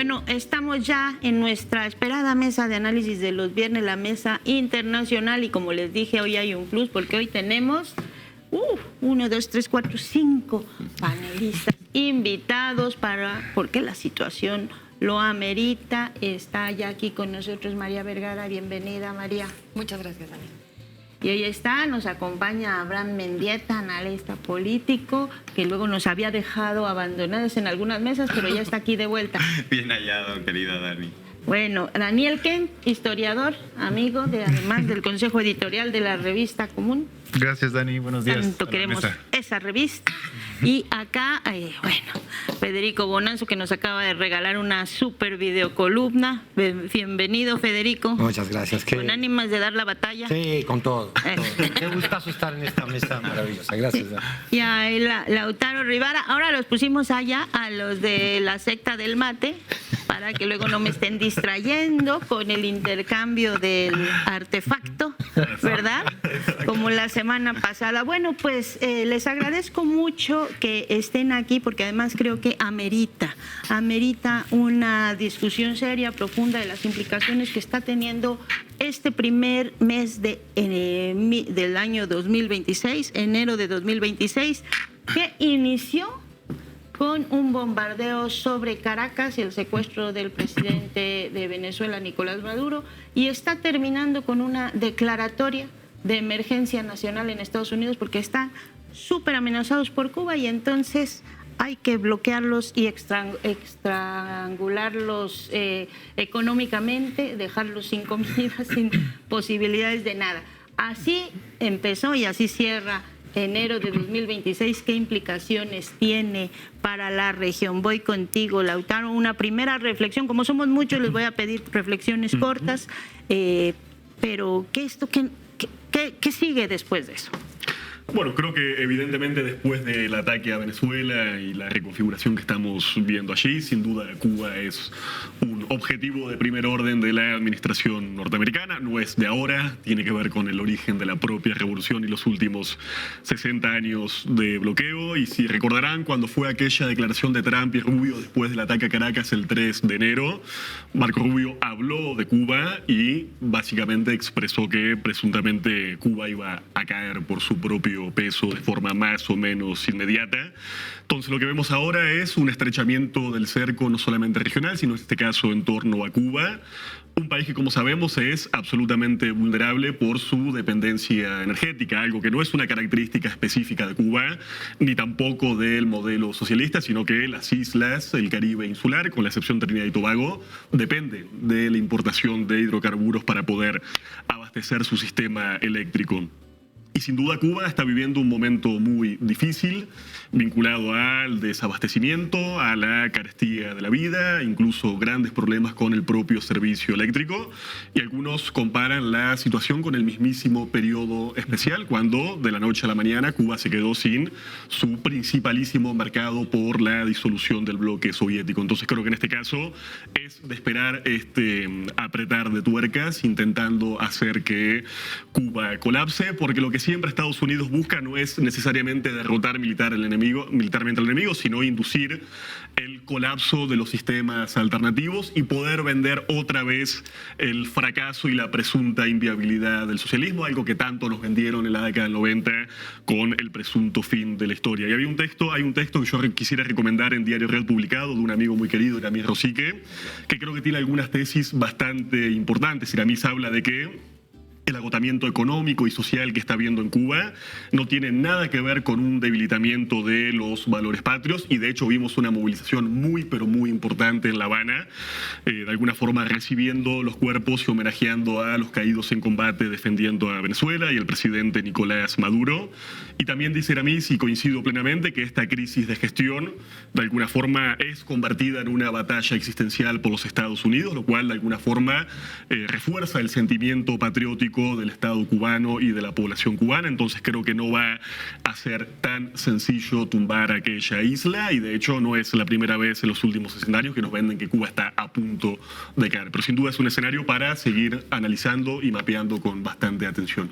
Bueno, estamos ya en nuestra esperada mesa de análisis de los viernes, la mesa internacional, y como les dije, hoy hay un plus porque hoy tenemos 1, 2, 3, 4, 5 panelistas invitados porque la situación lo amerita. Está ya aquí con nosotros María Vergara. Bienvenida, María. Muchas gracias, Dani. Y hoy nos acompaña Abraham Mendieta, analista político, que luego nos había dejado abandonados en algunas mesas, pero ya está aquí de vuelta. Bien hallado, querida Dani. Bueno, Daniel Kent, historiador, amigo además del Consejo Editorial de la Revista Común. Gracias, Dani. Buenos días. Tanto queremos esa revista. Y acá, Federico Bonanzo, que nos acaba de regalar una super videocolumna. Bienvenido, Federico. Muchas gracias. Con ánimos de dar la batalla. Sí, con todo. Qué gustazo estar en esta mesa maravillosa. Gracias, Dani. Y a Lautaro Rivara. Ahora los pusimos allá a los de la secta del mate, para que luego no me estén distrayendo con el intercambio del artefacto, ¿verdad? Como la semana pasada. Bueno, pues les agradezco mucho que estén aquí, porque además creo que amerita una discusión seria, profunda, de las implicaciones que está teniendo este primer mes del año 2026, enero de 2026, que inició con un bombardeo sobre Caracas y el secuestro del presidente de Venezuela, Nicolás Maduro, y está terminando con una declaratoria de emergencia nacional en Estados Unidos, porque están súper amenazados por Cuba, y entonces hay que bloquearlos y estrangularlos económicamente, dejarlos sin comida, sin posibilidades de nada. Así empezó y así cierra enero de 2026. ¿Qué implicaciones tiene para la región? Voy contigo, Lautaro. Una primera reflexión. Como somos muchos, les voy a pedir reflexiones cortas, pero ¿qué sigue después de eso? Bueno, creo que evidentemente después del ataque a Venezuela y la reconfiguración que estamos viendo allí, sin duda Cuba es un objetivo de primer orden de la administración norteamericana. No es de ahora, tiene que ver con el origen de la propia revolución y los últimos 60 años de bloqueo. Y si recordarán, cuando fue aquella declaración de Trump y Rubio después del ataque a Caracas el 3 de enero, Marco Rubio habló de Cuba y básicamente expresó que presuntamente Cuba iba a caer por su propio peso de forma más o menos inmediata. Entonces lo que vemos ahora es un estrechamiento del cerco no solamente regional, sino en este caso en torno a Cuba, un país que, como sabemos, es absolutamente vulnerable por su dependencia energética, algo que no es una característica específica de Cuba, ni tampoco del modelo socialista, sino que las islas, el Caribe insular, con la excepción de Trinidad y Tobago, dependen de la importación de hidrocarburos para poder abastecer su sistema eléctrico. Y sin duda Cuba está viviendo un momento muy difícil, vinculado al desabastecimiento, a la carestía de la vida, incluso grandes problemas con el propio servicio eléctrico. Y algunos comparan la situación con el mismísimo periodo especial, cuando de la noche a la mañana Cuba se quedó sin su principalísimo mercado por la disolución del bloque soviético. Entonces creo que en este caso es de esperar apretar de tuercas, intentando hacer que Cuba colapse, porque lo que siempre Estados Unidos busca no es necesariamente derrotar militarmente al enemigo, sino inducir el colapso de los sistemas alternativos y poder vender otra vez el fracaso y la presunta inviabilidad del socialismo, algo que tanto nos vendieron en la década del 90 con el presunto fin de la historia. Y hay un texto que yo quisiera recomendar en Diario Real publicado de un amigo muy querido, Iramis Rosique, que creo que tiene algunas tesis bastante importantes. Iramis habla de que el agotamiento económico y social que está habiendo en Cuba no tiene nada que ver con un debilitamiento de los valores patrios, y de hecho vimos una movilización muy pero muy importante en La Habana, de alguna forma recibiendo los cuerpos y homenajeando a los caídos en combate defendiendo a Venezuela y el presidente Nicolás Maduro. Y también dice Iramis, y coincido plenamente, que esta crisis de gestión de alguna forma es convertida en una batalla existencial por los Estados Unidos, lo cual de alguna forma refuerza el sentimiento patriótico del Estado cubano y de la población cubana. Entonces creo que no va a ser tan sencillo tumbar aquella isla, y de hecho no es la primera vez en los últimos escenarios que nos venden que Cuba está a punto de caer. Pero sin duda es un escenario para seguir analizando y mapeando con bastante atención.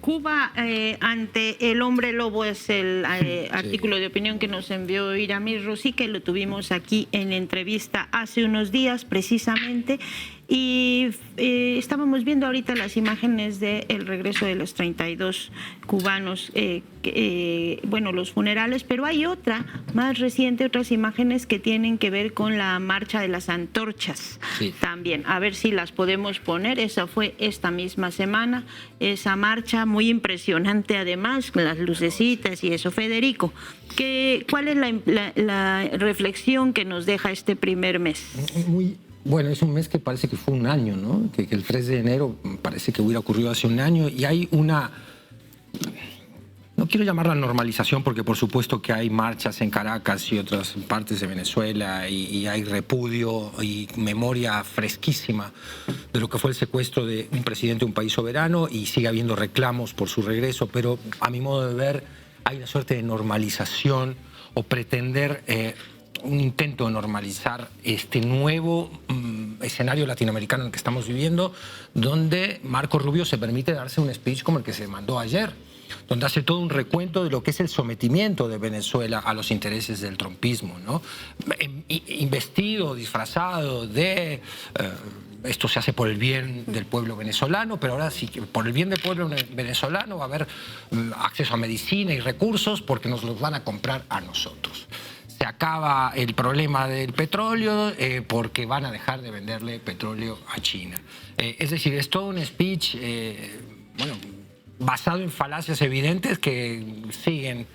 Cuba ante el hombre lobo es el artículo de opinión que nos envió Iramir Rossi, que lo tuvimos aquí en entrevista hace unos días precisamente, y estábamos viendo ahorita las imágenes del regreso de los 32 cubanos, bueno, los funerales, pero hay otra más reciente, otras imágenes que tienen que ver con la marcha de las antorchas también, a ver si las podemos poner. Esa fue esta misma semana, esa marcha muy impresionante además, con las lucecitas y eso. Federico, ¿cuál es la reflexión que nos deja este primer mes? Bueno, es un mes que parece que fue un año, ¿no? Que el 3 de enero parece que hubiera ocurrido hace un año, y hay una... No quiero llamarla normalización, porque por supuesto que hay marchas en Caracas y otras partes de Venezuela, y hay repudio y memoria fresquísima de lo que fue el secuestro de un presidente de un país soberano, y sigue habiendo reclamos por su regreso, pero a mi modo de ver hay una suerte de normalización o pretender un intento de normalizar este nuevo escenario latinoamericano en el que estamos viviendo, donde Marco Rubio se permite darse un speech como el que se mandó ayer, donde hace todo un recuento de lo que es el sometimiento de Venezuela a los intereses del trumpismo, ¿no? Investido, disfrazado de... esto se hace por el bien del pueblo venezolano, pero ahora sí, por el bien del pueblo venezolano va a haber acceso a medicina y recursos porque nos los van a comprar a nosotros. Se acaba el problema del petróleo porque van a dejar de venderle petróleo a China. Es decir, es todo un speech bueno, basado en falacias evidentes que siguen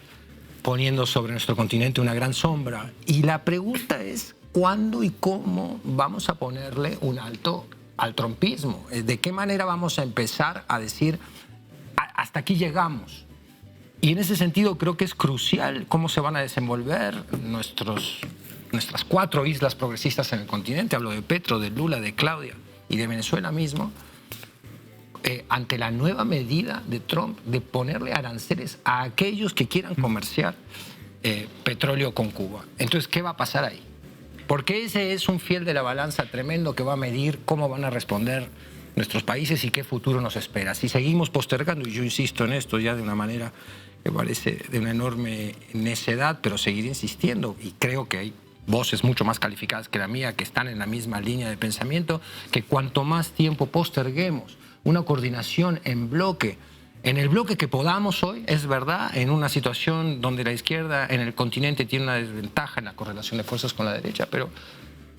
poniendo sobre nuestro continente una gran sombra. Y la pregunta es, ¿cuándo y cómo vamos a ponerle un alto al trumpismo? ¿De qué manera vamos a empezar a decir, hasta aquí llegamos? Y en ese sentido creo que es crucial cómo se van a desenvolver nuestras 4 islas progresistas en el continente. Hablo de Petro, de Lula, de Claudia y de Venezuela mismo, ante la nueva medida de Trump de ponerle aranceles a aquellos que quieran comerciar petróleo con Cuba. Entonces, ¿qué va a pasar ahí? Porque ese es un fiel de la balanza tremendo que va a medir cómo van a responder nuestros países y qué futuro nos espera. Si seguimos postergando, y yo insisto en esto ya de una manera que parece de una enorme necedad, pero seguiré insistiendo, y creo que hay voces mucho más calificadas que la mía que están en la misma línea de pensamiento, que cuanto más tiempo posterguemos una coordinación en bloque, en el bloque que podamos hoy, es verdad, en una situación donde la izquierda en el continente tiene una desventaja en la correlación de fuerzas con la derecha, pero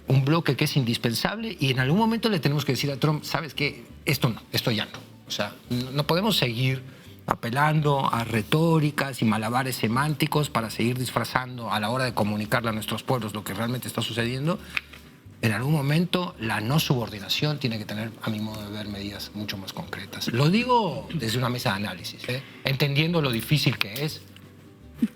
un bloque que es indispensable, y en algún momento le tenemos que decir a Trump, ¿sabes qué? Esto no, esto ya no. O sea, no podemos seguir apelando a retóricas y malabares semánticos para seguir disfrazando a la hora de comunicarle a nuestros pueblos lo que realmente está sucediendo. En algún momento la no subordinación tiene que tener, a mi modo de ver, medidas mucho más concretas. Lo digo desde una mesa de análisis, entendiendo lo difícil que es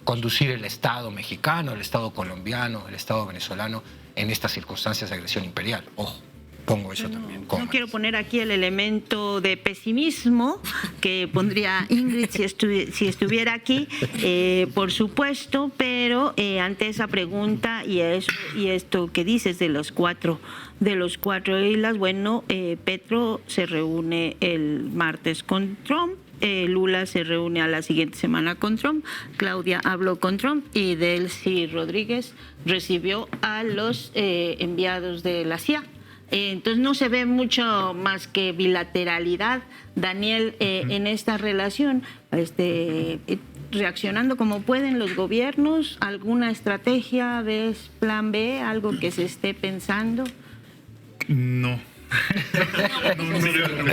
conducir el Estado mexicano, el Estado colombiano, el Estado venezolano en estas circunstancias de agresión imperial. Ojo, pongo eso también. No quiero poner aquí el elemento de pesimismo que pondría Ingrid si estuviera aquí, por supuesto, pero ante esa pregunta y esto que dices de los cuatro islas, bueno, Petro se reúne el martes con Trump. Lula se reúne a la siguiente semana con Trump, Claudia habló con Trump y Delcy Rodríguez recibió a los enviados de la CIA. Entonces no se ve mucho más que bilateralidad, Daniel, en esta relación, reaccionando como pueden los gobiernos. ¿Alguna estrategia, ves plan B, algo que se esté pensando? No.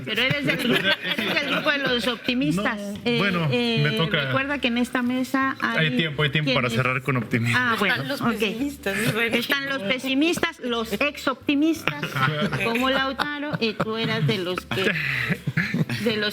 Pero eres del grupo de los optimistas. No, bueno, me toca. Recuerda que en esta mesa hay tiempo para cerrar con optimismo. Bueno, están los pesimistas. Están los pesimistas, los ex-optimistas, como Lautaro, y tú eras de los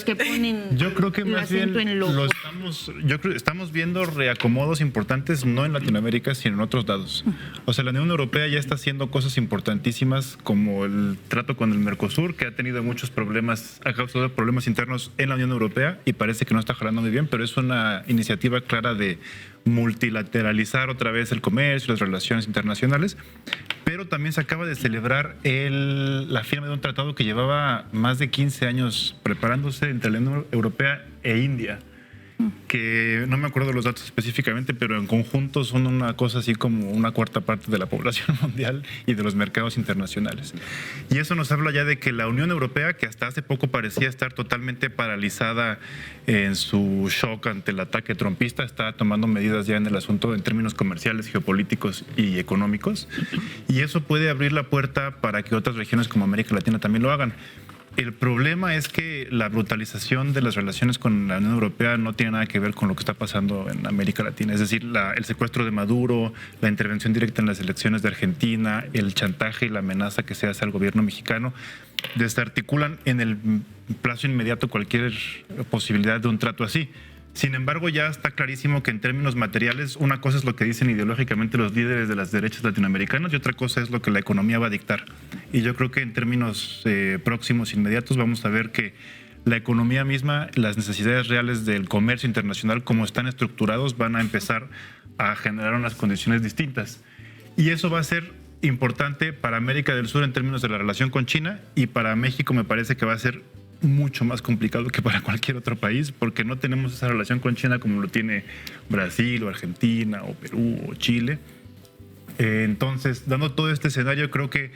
que ponen yo creo que el más bien acento en lo. lo están yo creo que estamos viendo reacomodos importantes no en Latinoamérica, sino en otros lados. O sea, la Unión Europea ya está haciendo cosas importantísimas como el trato con el Mercosur, que ha tenido muchos problemas, ha causado problemas internos en la Unión Europea y parece que no está jalando muy bien, pero es una iniciativa clara de multilateralizar otra vez el comercio, las relaciones internacionales. Pero también se acaba de celebrar la firma de un tratado que llevaba más de 15 años preparándose entre la Unión Europea e India, que no me acuerdo los datos específicamente, pero en conjunto son una cosa así como una cuarta parte de la población mundial y de los mercados internacionales. Y eso nos habla ya de que la Unión Europea, que hasta hace poco parecía estar totalmente paralizada en su shock ante el ataque trumpista, está tomando medidas ya en el asunto en términos comerciales, geopolíticos y económicos. Y eso puede abrir la puerta para que otras regiones como América Latina también lo hagan. El problema es que la brutalización de las relaciones con la Unión Europea no tiene nada que ver con lo que está pasando en América Latina. Es decir, el secuestro de Maduro, la intervención directa en las elecciones de Argentina, el chantaje y la amenaza que se hace al gobierno mexicano, desarticulan en el plazo inmediato cualquier posibilidad de un trato así. Sin embargo, ya está clarísimo que en términos materiales, una cosa es lo que dicen ideológicamente los líderes de las derechas latinoamericanas y otra cosa es lo que la economía va a dictar. Y yo creo que en términos próximos, inmediatos, vamos a ver que la economía misma, las necesidades reales del comercio internacional, como están estructurados, van a empezar a generar unas condiciones distintas. Y eso va a ser importante para América del Sur en términos de la relación con China, y para México me parece que va a ser mucho más complicado que para cualquier otro país, porque no tenemos esa relación con China como lo tiene Brasil o Argentina o Perú o Chile. Entonces, dando todo este escenario, creo que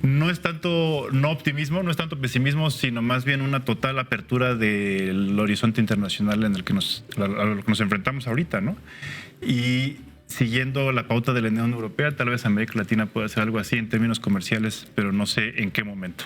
no es tanto optimismo, no es tanto pesimismo, sino más bien una total apertura del horizonte internacional en el que a lo que nos enfrentamos ahorita, ¿no? Y siguiendo la pauta de la Unión Europea, tal vez América Latina pueda hacer algo así en términos comerciales, pero no sé en qué momento.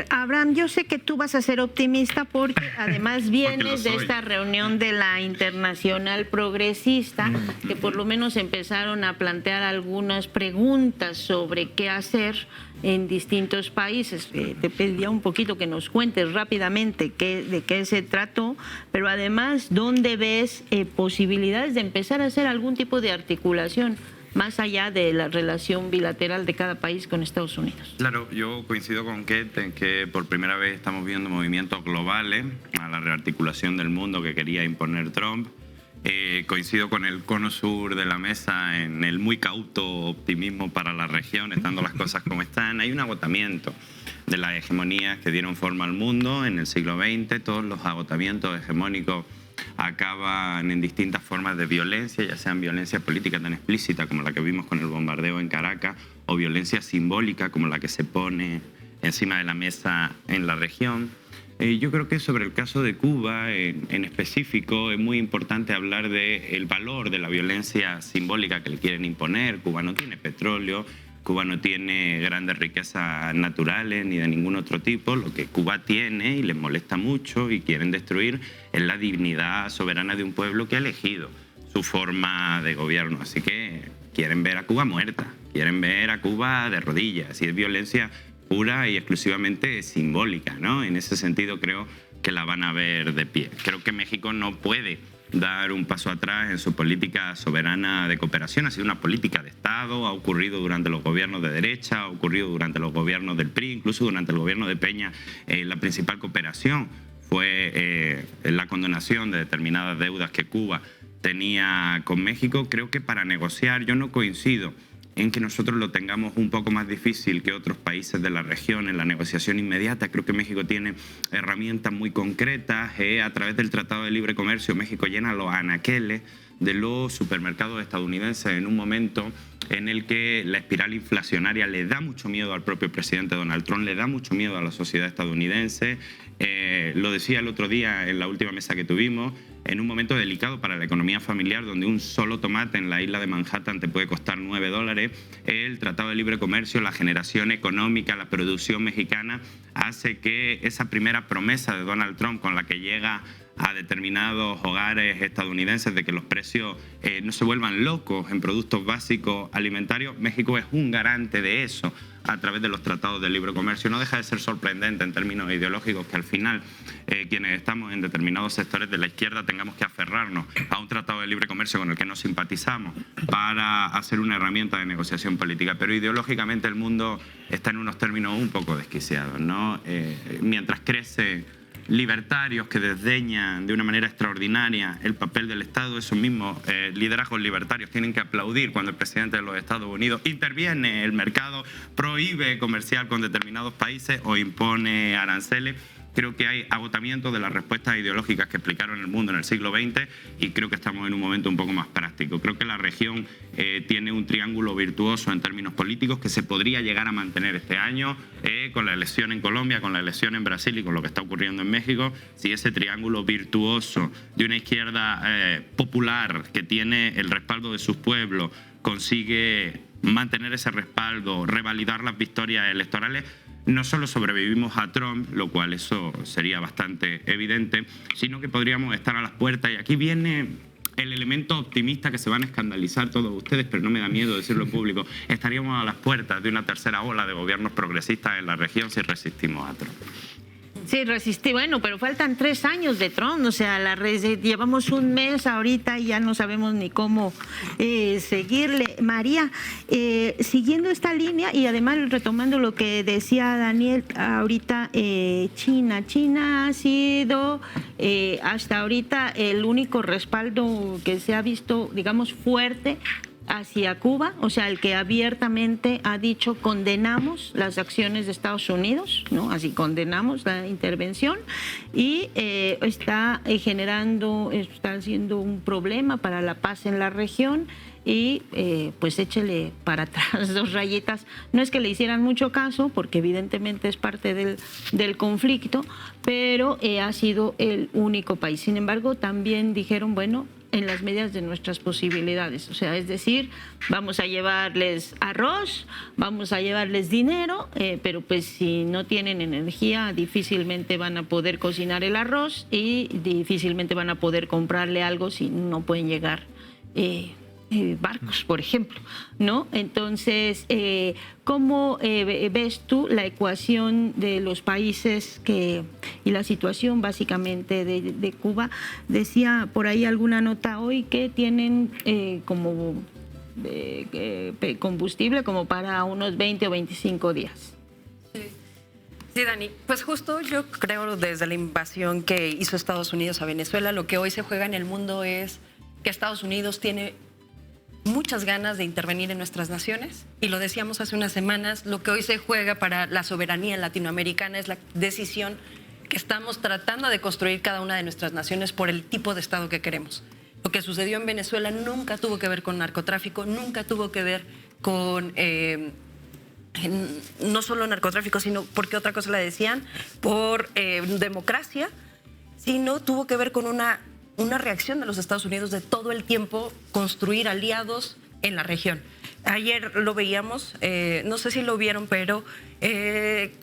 Abraham, yo sé que tú vas a ser optimista porque además vienes de esta reunión de la Internacional Progresista, que por lo menos empezaron a plantear algunas preguntas sobre qué hacer en distintos países. Te pediría un poquito que nos cuentes rápidamente de qué se trató, pero además, ¿dónde ves posibilidades de empezar a hacer algún tipo de articulación más allá de la relación bilateral de cada país con Estados Unidos? Claro, yo coincido con Kate en que por primera vez estamos viendo movimientos globales a la rearticulación del mundo que quería imponer Trump. Coincido con el cono sur de la mesa en el muy cauto optimismo para la región, estando las cosas como están. Hay un agotamiento de las hegemonías que dieron forma al mundo en el siglo XX. Todos los agotamientos hegemónicos acaban en distintas formas de violencia, ya sean violencia política tan explícita como la que vimos con el bombardeo en Caracas, o violencia simbólica como la que se pone encima de la mesa en la región. Yo creo que sobre el caso de Cuba en específico es muy importante hablar del valor de la violencia simbólica que le quieren imponer. Cuba no tiene petróleo, Cuba no tiene grandes riquezas naturales ni de ningún otro tipo. Lo que Cuba tiene y les molesta mucho y quieren destruir es la dignidad soberana de un pueblo que ha elegido su forma de gobierno. Así que quieren ver a Cuba muerta, quieren ver a Cuba de rodillas, y es violencia pura y exclusivamente simbólica, ¿no? En ese sentido creo que la van a ver de pie. Creo que México no puede dar un paso atrás en su política soberana de cooperación. Ha sido una política de Estado, ha ocurrido durante los gobiernos de derecha, ha ocurrido durante los gobiernos del PRI, incluso durante el gobierno de Peña. La principal cooperación fue la condonación de determinadas deudas que Cuba tenía con México. Creo que para negociar, yo no coincido en que nosotros lo tengamos un poco más difícil que otros países de la región en la negociación inmediata. Creo que México tiene herramientas muy concretas. A través del Tratado de Libre Comercio, México llena los anaqueles de los supermercados estadounidenses en un momento en el que la espiral inflacionaria le da mucho miedo al propio presidente Donald Trump, le da mucho miedo a la sociedad estadounidense. Lo decía el otro día en la última mesa que tuvimos, en un momento delicado para la economía familiar, donde un solo tomate en la isla de Manhattan te puede costar $9, el Tratado de Libre Comercio, la generación económica, la producción mexicana, hace que esa primera promesa de Donald Trump con la que llega a determinados hogares estadounidenses de que los precios no se vuelvan locos en productos básicos alimentarios, México es un garante de eso. a través de los tratados de libre comercio. No deja de ser sorprendente en términos ideológicos que al final quienes estamos en determinados sectores de la izquierda tengamos que aferrarnos a un tratado de libre comercio con el que no simpatizamos para hacer una herramienta de negociación política. Pero ideológicamente el mundo está en unos términos un poco desquiciados, ¿no? Mientras crece libertarios que desdeñan de una manera extraordinaria el papel del Estado, esos mismos liderazgos libertarios tienen que aplaudir cuando el presidente de los Estados Unidos interviene el mercado, prohíbe comerciar con determinados países o impone aranceles. Creo que hay agotamiento de las respuestas ideológicas que explicaron el mundo en el siglo XX y creo que estamos en un momento un poco más práctico. Creo que la región tiene un triángulo virtuoso en términos políticos que se podría llegar a mantener este año con la elección en Colombia, con la elección en Brasil y con lo que está ocurriendo en México. Si ese triángulo virtuoso de una izquierda popular que tiene el respaldo de sus pueblos consigue mantener ese respaldo, revalidar las victorias electorales, no solo sobrevivimos a Trump, lo cual eso sería bastante evidente, sino que podríamos estar a las puertas. Y aquí viene el elemento optimista que se van a escandalizar todos ustedes, pero no me da miedo decirlo en público. Estaríamos a las puertas de una tercera ola de gobiernos progresistas en la región si resistimos a Trump. Sí, resistí. Bueno, pero faltan 3 años de Trump. O sea, llevamos un mes ahorita y ya no sabemos ni cómo seguirle. María, siguiendo esta línea y además retomando lo que decía Daniel ahorita, China ha sido hasta ahorita el único respaldo que se ha visto, digamos, fuerte hacia Cuba, o sea, el que abiertamente ha dicho condenamos las acciones de Estados Unidos, ¿no? Así condenamos la intervención y está haciendo un problema para la paz en la región y pues échele para atrás 2 rayitas. No es que le hicieran mucho caso, porque evidentemente es parte del conflicto, pero ha sido el único país. Sin embargo, también dijeron, bueno, en las medidas de nuestras posibilidades. O sea, es decir, vamos a llevarles arroz, vamos a llevarles dinero, pero pues si no tienen energía, difícilmente van a poder cocinar el arroz y difícilmente van a poder comprarle algo si no pueden llegar barcos, por ejemplo, ¿no? Entonces, ¿cómo ves tú la ecuación de los países y la situación básicamente de Cuba? Decía por ahí alguna nota hoy que tienen como combustible como para unos 20 o 25 días. Sí, Dani, pues justo yo creo desde la invasión que hizo Estados Unidos a Venezuela, lo que hoy se juega en el mundo es que Estados Unidos tiene muchas ganas de intervenir en nuestras naciones y lo decíamos hace unas semanas, lo que hoy se juega para la soberanía latinoamericana es la decisión que estamos tratando de construir cada una de nuestras naciones por el tipo de Estado que queremos. Lo que sucedió en Venezuela nunca tuvo que ver con narcotráfico, nunca tuvo que ver con no solo narcotráfico, sino porque otra cosa la decían, por democracia, sino tuvo que ver con una reacción de los Estados Unidos de todo el tiempo construir aliados en la región. Ayer lo veíamos, no sé si lo vieron, pero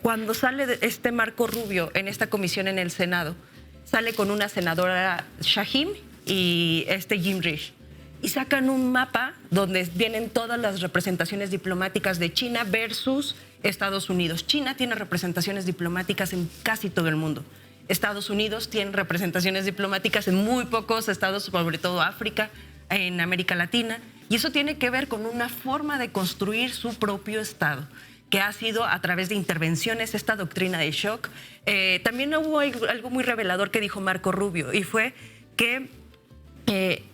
cuando sale este Marco Rubio en esta comisión en el Senado, sale con una senadora Shaheen y Jim Risch, y sacan un mapa donde vienen todas las representaciones diplomáticas de China versus Estados Unidos. China tiene representaciones diplomáticas en casi todo el mundo. Estados Unidos tiene representaciones diplomáticas en muy pocos estados, sobre todo África, en América Latina, y eso tiene que ver con una forma de construir su propio Estado, que ha sido a través de intervenciones, esta doctrina de shock. También hubo algo muy revelador que dijo Marco Rubio, y fue que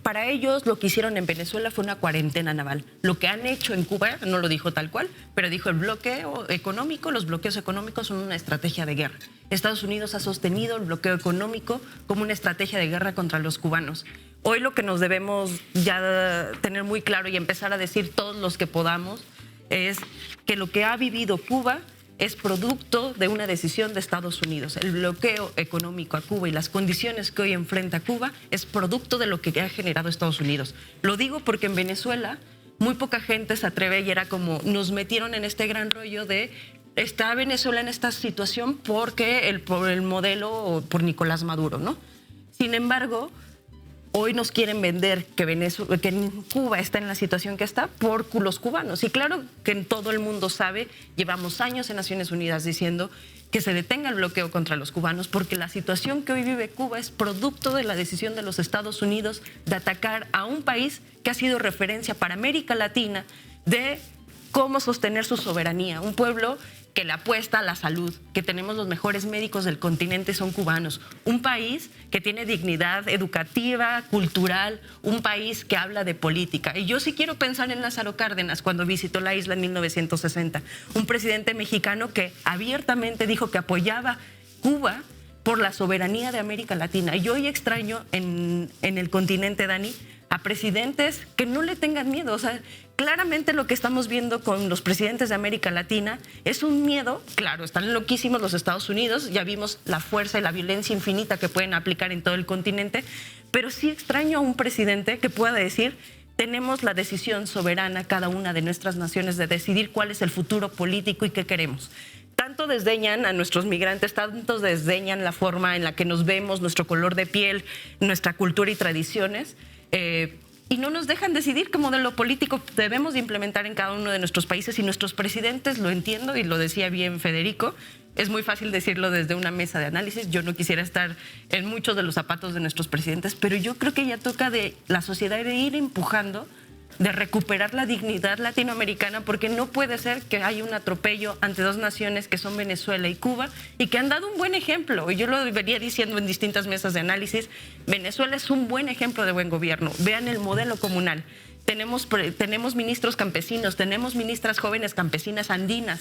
para ellos lo que hicieron en Venezuela fue una cuarentena naval. Lo que han hecho en Cuba, no lo dijo tal cual, pero dijo el bloqueo económico, los bloqueos económicos son una estrategia de guerra. Estados Unidos ha sostenido el bloqueo económico como una estrategia de guerra contra los cubanos. Hoy lo que nos debemos ya tener muy claro y empezar a decir todos los que podamos es que lo que ha vivido Cuba es producto de una decisión de Estados Unidos. El bloqueo económico a Cuba y las condiciones que hoy enfrenta Cuba es producto de lo que ha generado Estados Unidos. Lo digo porque en Venezuela muy poca gente se atreve y era como nos metieron en este gran rollo de está Venezuela en esta situación porque por el modelo, por Nicolás Maduro, ¿no? Sin embargo, hoy nos quieren vender que Cuba está en la situación que está por los cubanos. Y claro que en todo el mundo sabe, llevamos años en Naciones Unidas diciendo que se detenga el bloqueo contra los cubanos, porque la situación que hoy vive Cuba es producto de la decisión de los Estados Unidos de atacar a un país que ha sido referencia para América Latina de cómo sostener su soberanía. Un pueblo que le apuesta a la salud, que tenemos los mejores médicos del continente son cubanos. Un país que tiene dignidad educativa, cultural, un país que habla de política. Y yo sí quiero pensar en Lázaro Cárdenas cuando visitó la isla en 1960. Un presidente mexicano que abiertamente dijo que apoyaba Cuba por la soberanía de América Latina. Y hoy extraño en el continente, Dani, a presidentes que no le tengan miedo. O sea, claramente lo que estamos viendo con los presidentes de América Latina es un miedo. Claro, están loquísimos los Estados Unidos, ya vimos la fuerza y la violencia infinita que pueden aplicar en todo el continente, pero sí extraño a un presidente que pueda decir: tenemos la decisión soberana, cada una de nuestras naciones, de decidir cuál es el futuro político y qué queremos. Tanto desdeñan a nuestros migrantes, tanto desdeñan la forma en la que nos vemos, nuestro color de piel, nuestra cultura y tradiciones, y no nos dejan decidir qué modelo político debemos de implementar en cada uno de nuestros países. Y nuestros presidentes, lo entiendo y lo decía bien Federico, es muy fácil decirlo desde una mesa de análisis. Yo no quisiera estar en muchos de los zapatos de nuestros presidentes, pero yo creo que ya toca de la sociedad de ir empujando, de recuperar la dignidad latinoamericana, porque no puede ser que haya un atropello ante dos naciones que son Venezuela y Cuba y que han dado un buen ejemplo. Y yo lo venía diciendo en distintas mesas de análisis: Venezuela es un buen ejemplo de buen gobierno. Vean el modelo comunal. Tenemos ministros campesinos, tenemos ministras jóvenes campesinas andinas.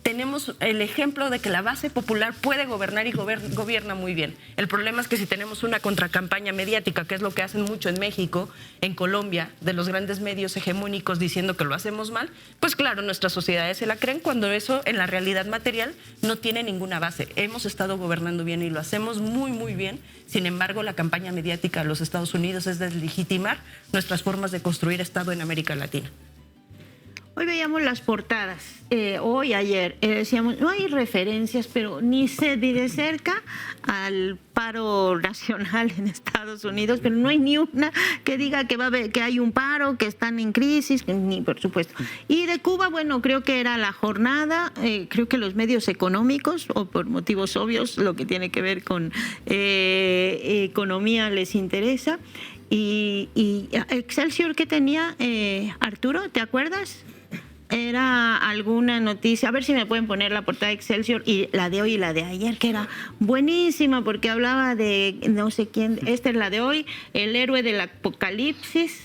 Tenemos el ejemplo de que la base popular puede gobernar y gobierna muy bien. El problema es que si tenemos una contracampaña mediática, que es lo que hacen mucho en México, en Colombia, de los grandes medios hegemónicos diciendo que lo hacemos mal, pues claro, nuestras sociedades se la creen cuando eso en la realidad material no tiene ninguna base. Hemos estado gobernando bien y lo hacemos muy, muy bien. Sin embargo, la campaña mediática de los Estados Unidos es deslegitimar nuestras formas de construir Estado en América Latina. Hoy veíamos las portadas, ayer, decíamos, no hay referencias, pero ni de cerca al paro nacional en Estados Unidos, pero no hay ni una que diga que hay un paro, que están en crisis, ni por supuesto. Y de Cuba, bueno, creo que era la jornada, creo que los medios económicos, o por motivos obvios, lo que tiene que ver con economía les interesa. Y Excelsior, ¿qué tenía, Arturo? ¿Te acuerdas? Era alguna noticia, a ver si me pueden poner la portada de Excelsior, y la de hoy y la de ayer, que era buenísima porque hablaba de no sé quién. Esta es la de hoy, el héroe del apocalipsis.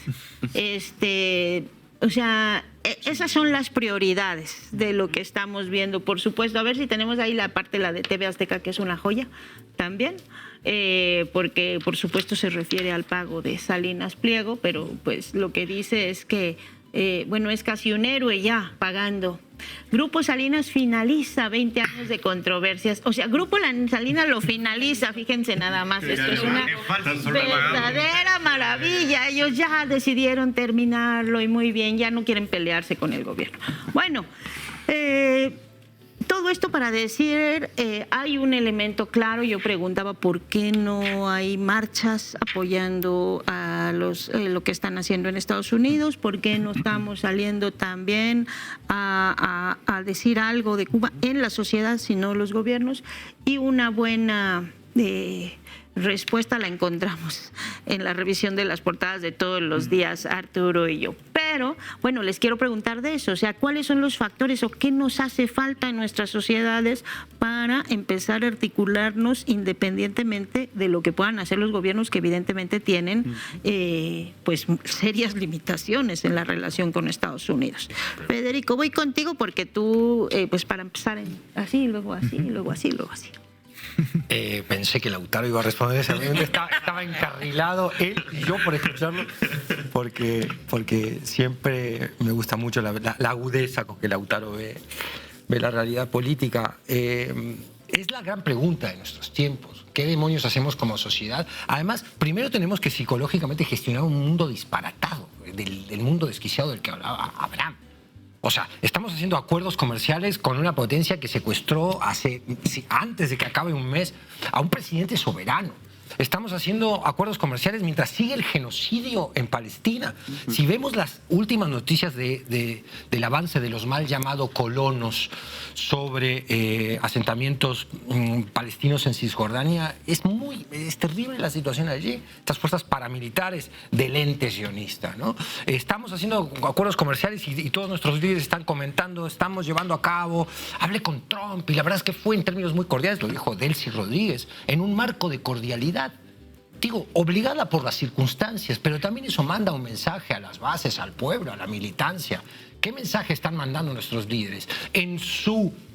O sea, esas son las prioridades de lo que estamos viendo. Por supuesto, a ver si tenemos ahí la parte, la de TV Azteca, que es una joya también, porque por supuesto se refiere al pago de Salinas Pliego, pero pues lo que dice es que es casi un héroe ya pagando. Grupo Salinas finaliza 20 años de controversias. O sea, Grupo Salinas lo finaliza, fíjense nada más. Esto es una verdadera maravilla. Ellos ya decidieron terminarlo y muy bien, ya no quieren pelearse con el gobierno. Bueno, todo esto para decir, hay un elemento claro. Yo preguntaba por qué no hay marchas apoyando a lo que están haciendo en Estados Unidos, por qué no estamos saliendo también a decir algo de Cuba en la sociedad, sino los gobiernos. Y una buena respuesta la encontramos en la revisión de las portadas de todos los días, Arturo y yo. Pero, bueno, les quiero preguntar de eso, o sea, ¿cuáles son los factores o qué nos hace falta en nuestras sociedades para empezar a articularnos independientemente de lo que puedan hacer los gobiernos, que evidentemente tienen pues serias limitaciones en la relación con Estados Unidos? Federico, voy contigo porque tú, pues para empezar así, luego así, luego así, luego así. Pensé que Lautaro iba a responder esa pregunta. Estaba encarrilado él y yo por escucharlo, porque siempre me gusta mucho la agudeza con que Lautaro ve la realidad política. Es la gran pregunta de nuestros tiempos. ¿Qué demonios hacemos como sociedad? Además, primero tenemos que psicológicamente gestionar un mundo disparatado, del mundo desquiciado del que hablaba Abraham. O sea, estamos haciendo acuerdos comerciales con una potencia que secuestró antes de que acabe un mes a un presidente soberano. Estamos haciendo acuerdos comerciales mientras sigue el genocidio en Palestina. Si vemos las últimas noticias del avance de los mal llamados colonos sobre asentamientos palestinos en Cisjordania, es terrible la situación allí. Estas fuerzas paramilitares del ente sionista, ¿no? Estamos haciendo acuerdos comerciales y todos nuestros líderes están comentando, estamos llevando a cabo. Hablé con Trump y la verdad es que fue en términos muy cordiales, lo dijo Delcy Rodríguez, en un marco de cordialidad. Digo, obligada por las circunstancias, pero también eso manda un mensaje a las bases, al pueblo, a la militancia. ¿Qué mensaje están mandando nuestros líderes?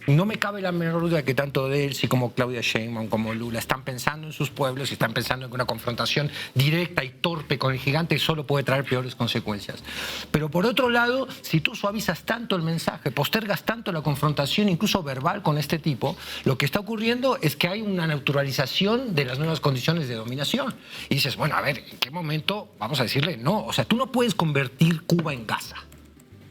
No me cabe la menor duda que tanto Delcy como Claudia Sheinbaum como Lula están pensando en sus pueblos y están pensando en que una confrontación directa y torpe con el gigante solo puede traer peores consecuencias. Pero por otro lado, si tú suavizas tanto el mensaje, postergas tanto la confrontación, incluso verbal, con este tipo, lo que está ocurriendo es que hay una naturalización de las nuevas condiciones de dominación. Y dices, bueno, a ver, ¿en qué momento vamos a decirle no? O sea, tú no puedes convertir Cuba en Gaza.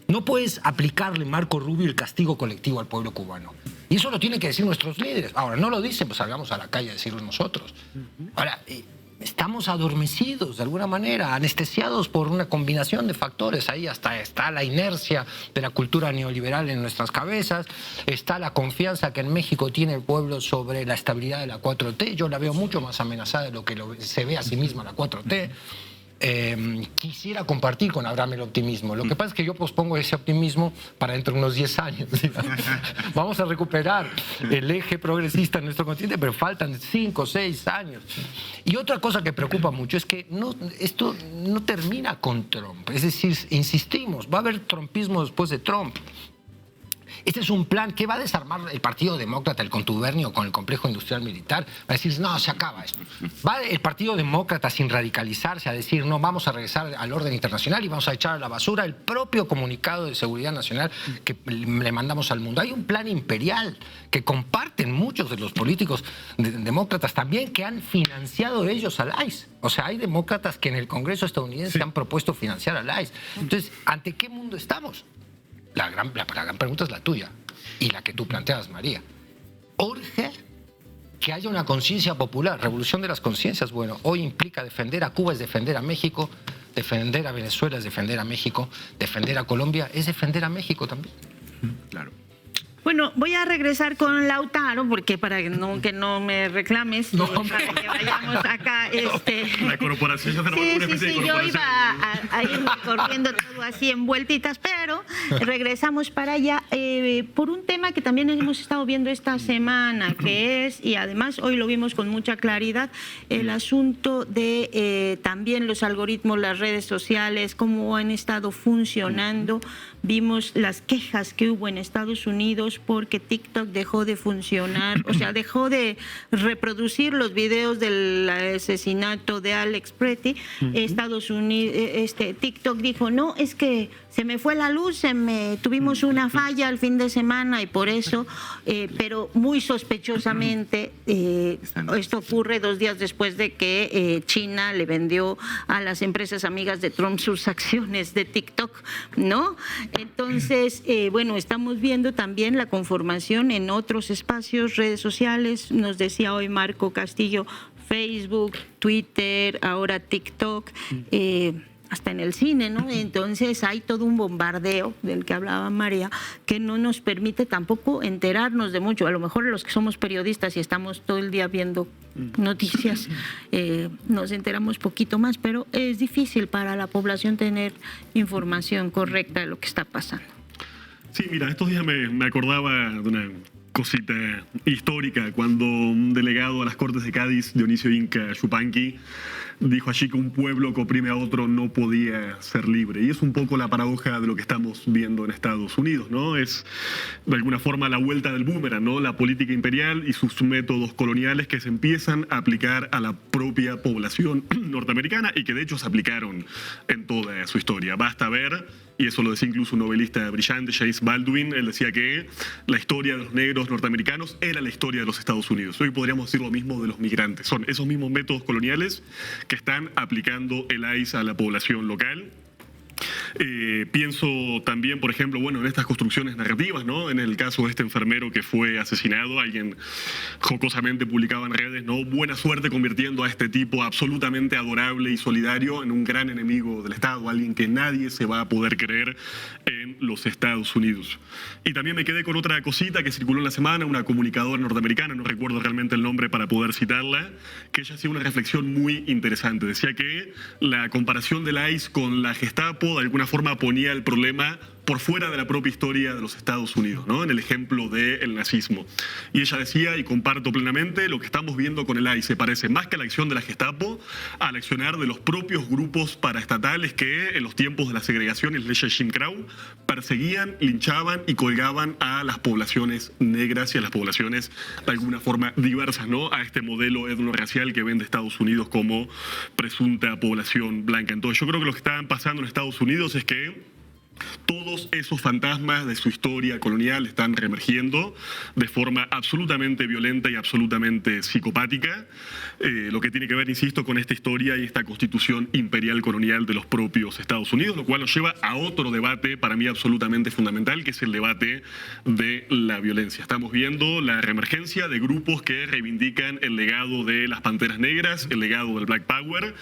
No puedes aplicarle, Marco Rubio, el castigo colectivo al pueblo cubano. Y eso lo tienen que decir nuestros líderes. Ahora, no lo dicen, pues salgamos a la calle a decirlo nosotros. Ahora, estamos adormecidos de alguna manera, anestesiados por una combinación de factores. Ahí hasta está la inercia de la cultura neoliberal en nuestras cabezas, está la confianza que en México tiene el pueblo sobre la estabilidad de la 4T. Yo la veo mucho más amenazada de lo que se ve a sí misma la 4T. Quisiera compartir con Abraham el optimismo. Lo que pasa es que yo pospongo ese optimismo para dentro de unos 10 años. Vamos a recuperar el eje progresista en nuestro continente, pero faltan 5 o 6 años. Y otra cosa que preocupa mucho es que esto no termina con Trump. Es decir, insistimos, va a haber trumpismo después de Trump. Este es un plan que va a desarmar el Partido Demócrata, el contubernio con el complejo industrial militar. Va a decir, no, se acaba esto. Va el Partido Demócrata, sin radicalizarse, a decir, no, vamos a regresar al orden internacional y vamos a echar a la basura el propio comunicado de seguridad nacional que le mandamos al mundo. Hay un plan imperial que comparten muchos de los políticos demócratas también, que han financiado ellos al ICE. O sea, hay demócratas que en el Congreso estadounidense han propuesto financiar al ICE. Entonces, ¿ante qué mundo estamos? La gran pregunta es la tuya y la que tú planteas, María. Urge que haya una conciencia popular, revolución de las conciencias. Bueno, hoy implica defender a Cuba, es defender a México, defender a Venezuela es defender a México, defender a Colombia es defender a México también. Claro. Bueno, voy a regresar con Lautaro, porque para que no me reclames, para que vayamos acá. La corporación ya tenemos una especie de yo corporación. iba a ir corriendo todo así en vueltitas, pero regresamos para allá por un tema que también hemos estado viendo esta semana, que es, y además hoy lo vimos con mucha claridad, el asunto de también los algoritmos, las redes sociales, cómo han estado funcionando. Vimos las quejas que hubo en Estados Unidos porque TikTok dejó de funcionar, o sea, dejó de reproducir los videos del asesinato de Alex Pretty. Estados Unidos, TikTok dijo, no, es que se me fue la luz, tuvimos una falla el fin de semana y por eso, pero muy sospechosamente, esto ocurre 2 días después de que China le vendió a las empresas amigas de Trump sus acciones de TikTok, ¿no? Entonces, bueno, estamos viendo también la conformación en otros espacios, redes sociales, nos decía hoy Marco Castillo, Facebook, Twitter, ahora TikTok, hasta en el cine, ¿no? Entonces hay todo un bombardeo del que hablaba María, que no nos permite tampoco enterarnos de mucho. A lo mejor los que somos periodistas y estamos todo el día viendo noticias, nos enteramos poquito más, pero es difícil para la población tener información correcta de lo que está pasando. Sí, mira, estos días me acordaba de una cosita histórica cuando un delegado a las Cortes de Cádiz, Dionisio Inca Yupanqui, dijo allí que un pueblo que oprime a otro no podía ser libre. Y es un poco la paradoja de lo que estamos viendo en Estados Unidos, ¿no? Es de alguna forma la vuelta del boomerang, ¿no? La política imperial y sus métodos coloniales que se empiezan a aplicar a la propia población norteamericana y que de hecho se aplicaron en toda su historia. Basta ver, y eso lo decía incluso un novelista brillante, James Baldwin, él decía que la historia de los negros norteamericanos era la historia de los Estados Unidos. Hoy podríamos decir lo mismo de los migrantes. Son esos mismos métodos coloniales que están aplicando el ICE a la población local. Pienso también, por ejemplo, bueno, en estas construcciones narrativas, ¿no? En el caso de este enfermero que fue asesinado, alguien jocosamente publicaba en redes, ¿no? Buena suerte convirtiendo a este tipo absolutamente adorable y solidario en un gran enemigo del Estado, alguien que nadie se va a poder creer en los Estados Unidos. Y también me quedé con otra cosita que circuló en la semana, una comunicadora norteamericana, no recuerdo realmente el nombre para poder citarla, que ella hacía una reflexión muy interesante. Decía que la comparación del ICE con la Gestapo de alguna forma ponía el problema por fuera de la propia historia de los Estados Unidos, ¿no? En el ejemplo del nazismo. Y ella decía, y comparto plenamente, lo que estamos viendo con el ICE se parece más que a la acción de la Gestapo, al accionar de los propios grupos paraestatales que en los tiempos de la segregación y las leyes Jim Crow perseguían, linchaban y colgaban a las poblaciones negras y a las poblaciones de alguna forma diversas, ¿no? A este modelo etnorracial que vende Estados Unidos como presunta población blanca. Entonces yo creo que lo que está pasando en Estados Unidos es que todos esos fantasmas de su historia colonial están reemergiendo de forma absolutamente violenta y absolutamente psicopática, lo que tiene que ver, insisto, con esta historia y esta constitución imperial colonial de los propios Estados Unidos, lo cual nos lleva a otro debate para mí absolutamente fundamental, que es el debate de la violencia. Estamos viendo la reemergencia de grupos que reivindican el legado de las Panteras Negras, el legado del Black Power,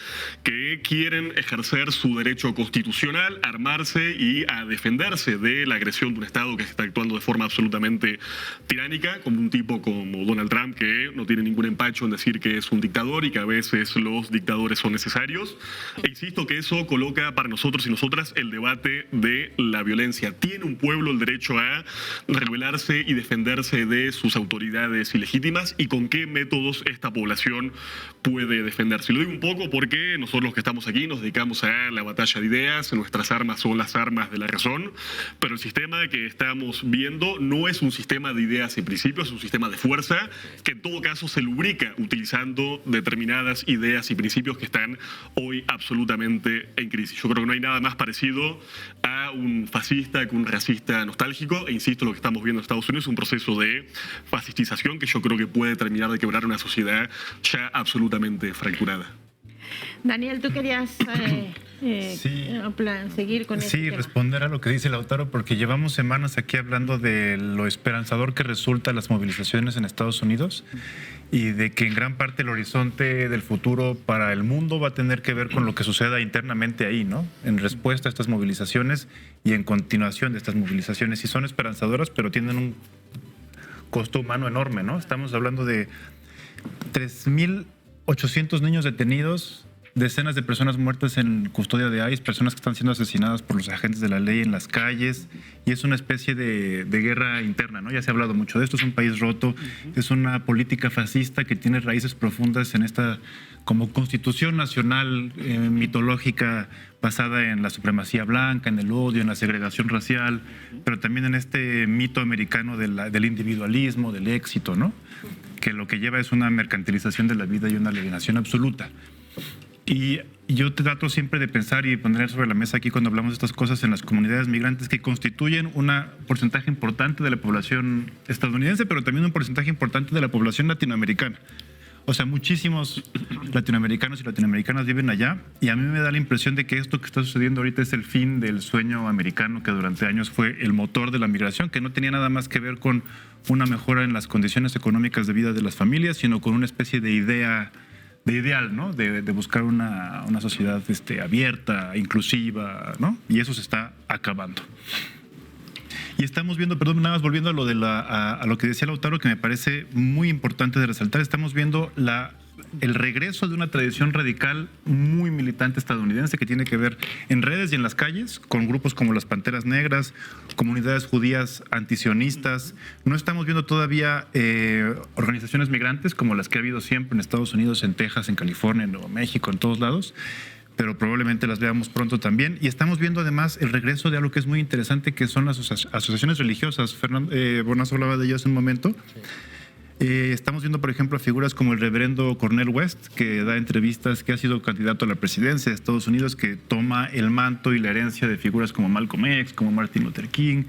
que quieren ejercer su derecho constitucional, armarse y a defenderse de la agresión de un Estado que está actuando de forma absolutamente tiránica, como un tipo como Donald Trump, que no tiene ningún empacho en decir que es un dictador y que a veces los dictadores son necesarios. E insisto que eso coloca para nosotros y nosotras el debate de la violencia. ¿Tiene un pueblo el derecho a rebelarse y defenderse de sus autoridades ilegítimas? ¿Y con qué métodos esta población puede defenderse? Lo digo un poco porque nosotros los que estamos aquí nos dedicamos a la batalla de ideas, nuestras armas son las armas de la razón, pero el sistema que estamos viendo no es un sistema de ideas y principios, es un sistema de fuerza que en todo caso se lubrica utilizando determinadas ideas y principios que están hoy absolutamente en crisis. Yo creo que no hay nada más parecido a un fascista que un racista nostálgico, e insisto, lo que estamos viendo en Estados Unidos es un proceso de fascistización que yo creo que puede terminar de quebrar una sociedad ya absolutamente fracturada. Daniel, tú querías seguir con este tema. Responder a lo que dice Lautaro, porque llevamos semanas aquí hablando de lo esperanzador que resulta las movilizaciones en Estados Unidos y de que en gran parte el horizonte del futuro para el mundo va a tener que ver con lo que suceda internamente ahí, ¿no? En respuesta a estas movilizaciones y en continuación de estas movilizaciones. Y son esperanzadoras, pero tienen un costo humano enorme, ¿no? Estamos hablando de 3.800 niños detenidos, decenas de personas muertas en custodia de ICE, personas que están siendo asesinadas por los agentes de la ley en las calles, y es una especie de guerra interna, ¿no? Ya se ha hablado mucho de esto, es un país roto, es una política fascista que tiene raíces profundas en esta como constitución nacional mitológica basada en la supremacía blanca, en el odio, en la segregación racial, pero también en este mito americano del individualismo, del éxito, ¿no? Que lo que lleva es una mercantilización de la vida y una alienación absoluta. Y yo trato siempre de pensar y poner sobre la mesa aquí cuando hablamos de estas cosas en las comunidades migrantes que constituyen un porcentaje importante de la población estadounidense, pero también un porcentaje importante de la población latinoamericana. O sea, muchísimos latinoamericanos y latinoamericanas viven allá, y a mí me da la impresión de que esto que está sucediendo ahorita es el fin del sueño americano que durante años fue el motor de la migración, que no tenía nada más que ver con una mejora en las condiciones económicas de vida de las familias, sino con una especie de ideal, ¿no? De buscar una sociedad abierta, inclusiva, ¿no? Y eso se está acabando. Y estamos viendo, perdón, nada más volviendo a lo de a lo que decía Lautaro, que me parece muy importante de resaltar, estamos viendo el regreso de una tradición radical muy militante estadounidense que tiene que ver en redes y en las calles con grupos como las Panteras Negras, comunidades judías antisionistas. No estamos viendo todavía organizaciones migrantes como las que ha habido siempre en Estados Unidos, en Texas, en California, en Nuevo México, en todos lados, pero probablemente las veamos pronto también. Y estamos viendo además el regreso de algo que es muy interesante, que son las asociaciones religiosas. Bonas hablaba de ello hace un momento. Sí. Estamos viendo, por ejemplo, figuras como el reverendo Cornel West, que da entrevistas, que ha sido candidato a la presidencia de Estados Unidos, que toma el manto y la herencia de figuras como Malcolm X, como Martin Luther King.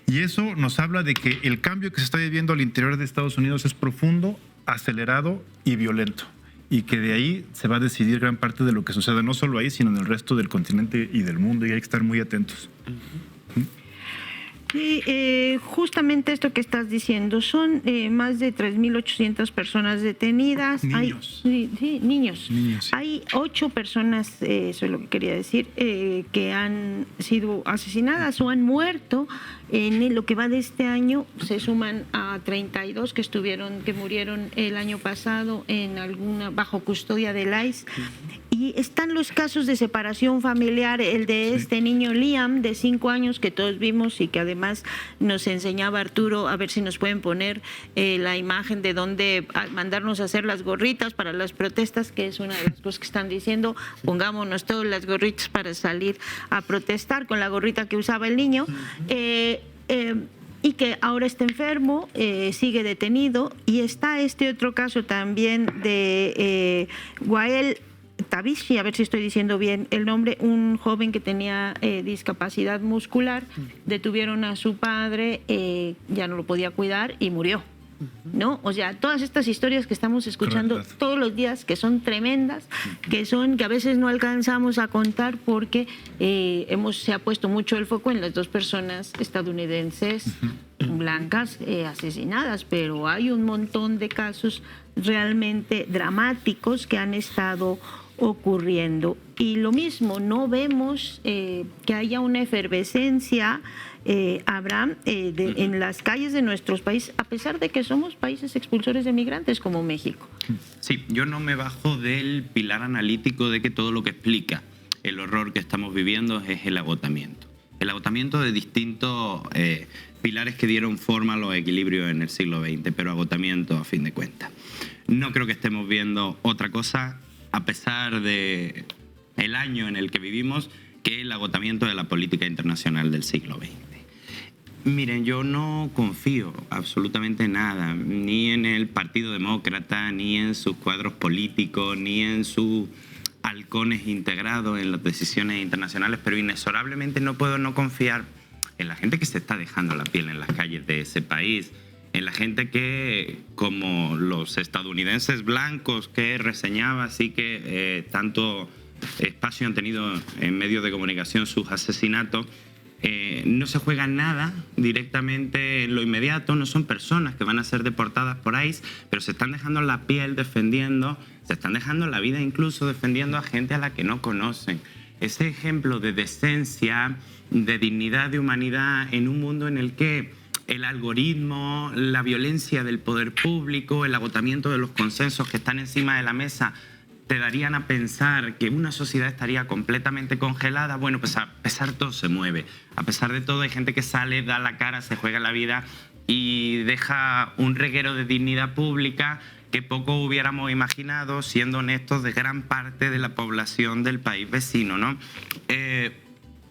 Y eso nos habla de que el cambio que se está viviendo al interior de Estados Unidos es profundo, acelerado y violento. y que de ahí se va a decidir gran parte de lo que suceda, no solo ahí, sino en el resto del continente y del mundo, y hay que estar muy atentos. Sí, justamente esto que estás diciendo, son más de 3.800 personas detenidas. Niños. Niños. Niños, sí. Hay 8 personas, eso es lo que quería decir, que han sido asesinadas o han muerto. En lo que va de este año se suman a 32 que murieron el año pasado bajo custodia del ICE. Y están los casos de separación familiar, el de este niño Liam de 5 años que todos vimos y que además nos enseñaba Arturo, a ver si nos pueden poner la imagen de dónde mandarnos a hacer las gorritas para las protestas, que es una de las cosas que están diciendo, pongámonos todas las gorritas para salir a protestar con la gorrita que usaba el niño. Y que ahora está enfermo, sigue detenido, y está este otro caso también de Wael Tabishi, a ver si estoy diciendo bien el nombre, un joven que tenía discapacidad muscular, detuvieron a su padre, ya no lo podía cuidar y murió, ¿no? O sea, todas estas historias que estamos escuchando Correcto. todos los días, que son tremendas, que a veces no alcanzamos a contar porque se ha puesto mucho el foco en las 2 personas estadounidenses blancas asesinadas, pero hay un montón de casos realmente dramáticos que han estado ocurriendo. Y lo mismo, no vemos que haya una efervescencia, Abraham, en las calles de nuestros países, a pesar de que somos países expulsores de migrantes como México. Sí, yo no me bajo del pilar analítico de que todo lo que explica el horror que estamos viviendo es el agotamiento. El agotamiento de distintos pilares que dieron forma a los equilibrios en el siglo XX, pero agotamiento a fin de cuentas. No creo que estemos viendo otra cosa, a pesar de el año en el que vivimos, que el agotamiento de la política internacional del siglo XX. Miren, yo no confío absolutamente en nada, ni en el Partido Demócrata, ni en sus cuadros políticos, ni en sus halcones integrados en las decisiones internacionales, pero inexorablemente no puedo no confiar en la gente que se está dejando la piel en las calles de ese país, en la gente que, como los estadounidenses blancos que reseñaba, así que tanto espacio han tenido en medios de comunicación sus asesinatos, no se juega nada directamente en lo inmediato, no son personas que van a ser deportadas por ICE, pero se están dejando la piel defendiendo, se están dejando la vida incluso defendiendo a gente a la que no conocen. Ese ejemplo de decencia, de dignidad, de humanidad en un mundo en el que el algoritmo, la violencia del poder público, el agotamiento de los consensos que están encima de la mesa te darían a pensar que una sociedad estaría completamente congelada. Bueno, pues a pesar de todo se mueve. A pesar de todo hay gente que sale, da la cara, se juega la vida y deja un reguero de dignidad pública que poco hubiéramos imaginado, siendo honestos, de gran parte de la población del país vecino, ¿no?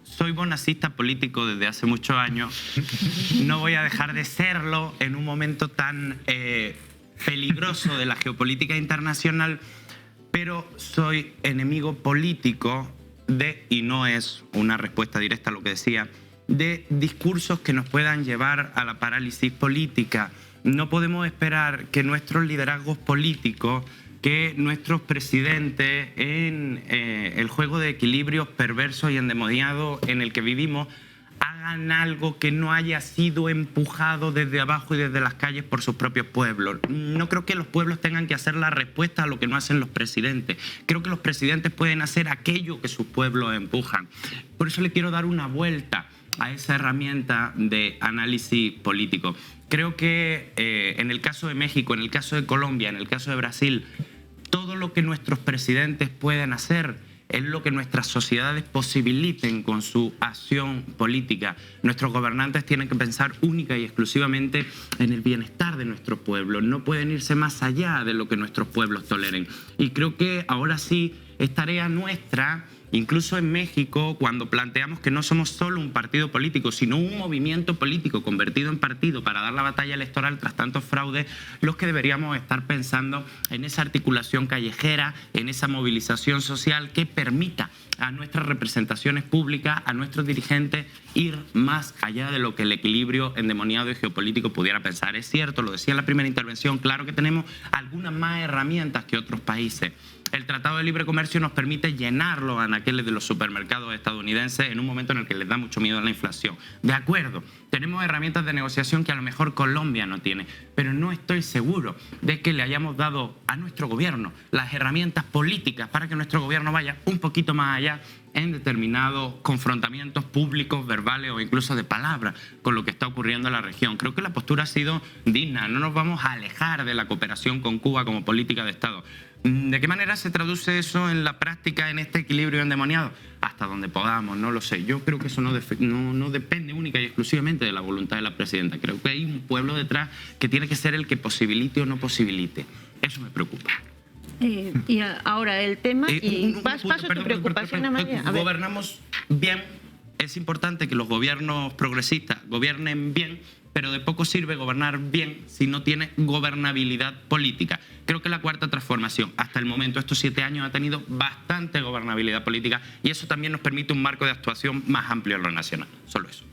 Soy bonacista político desde hace muchos años. No voy a dejar de serlo en un momento tan peligroso de la geopolítica internacional, pero soy enemigo político de, y no es una respuesta directa a lo que decía, de discursos que nos puedan llevar a la parálisis política. No podemos esperar que nuestros liderazgos políticos, que nuestros presidentes, en el juego de equilibrios perversos y endemoniados en el que vivimos, hagan algo que no haya sido empujado desde abajo y desde las calles por sus propios pueblos. No creo que los pueblos tengan que hacer la respuesta a lo que no hacen los presidentes. Creo que los presidentes pueden hacer aquello que sus pueblos empujan. Por eso le quiero dar una vuelta a esa herramienta de análisis político. Creo que en el caso de México, en el caso de Colombia, en el caso de Brasil, todo lo que nuestros presidentes pueden hacer es lo que nuestras sociedades posibiliten con su acción política. Nuestros gobernantes tienen que pensar única y exclusivamente en el bienestar de nuestro pueblo. No pueden irse más allá de lo que nuestros pueblos toleren. Y creo que ahora sí es tarea nuestra Incluso en México, cuando planteamos que no somos solo un partido político, sino un movimiento político convertido en partido para dar la batalla electoral tras tantos fraudes, los que deberíamos estar pensando en esa articulación callejera, en esa movilización social que permita a nuestras representaciones públicas, a nuestros dirigentes, ir más allá de lo que el equilibrio endemoniado y geopolítico pudiera pensar. Es cierto, lo decía en la primera intervención, claro que tenemos algunas más herramientas que otros países. El Tratado de Libre Comercio nos permite llenar los anaqueles de los supermercados estadounidenses en un momento en el que les da mucho miedo a la inflación. De acuerdo, tenemos herramientas de negociación que a lo mejor Colombia no tiene, pero no estoy seguro de que le hayamos dado a nuestro gobierno las herramientas políticas para que nuestro gobierno vaya un poquito más allá en determinados confrontamientos públicos, verbales o incluso de palabras con lo que está ocurriendo en la región. Creo que la postura ha sido digna, no nos vamos a alejar de la cooperación con Cuba como política de Estado. ¿De qué manera se traduce eso en la práctica, en este equilibrio endemoniado? Hasta donde podamos, no lo sé. Yo creo que eso no depende única y exclusivamente de la voluntad de la presidenta. Creo que hay un pueblo detrás que tiene que ser el que posibilite o no posibilite. Eso me preocupa. Y ahora el tema, paso a tu preocupación, Amalia. A ver. Gobernamos bien. Es importante que los gobiernos progresistas gobiernen bien, pero de poco sirve gobernar bien si no tiene gobernabilidad política. Creo que la cuarta transformación, hasta el momento, estos 7 años, ha tenido bastante gobernabilidad política y eso también nos permite un marco de actuación más amplio en lo nacional. Solo eso.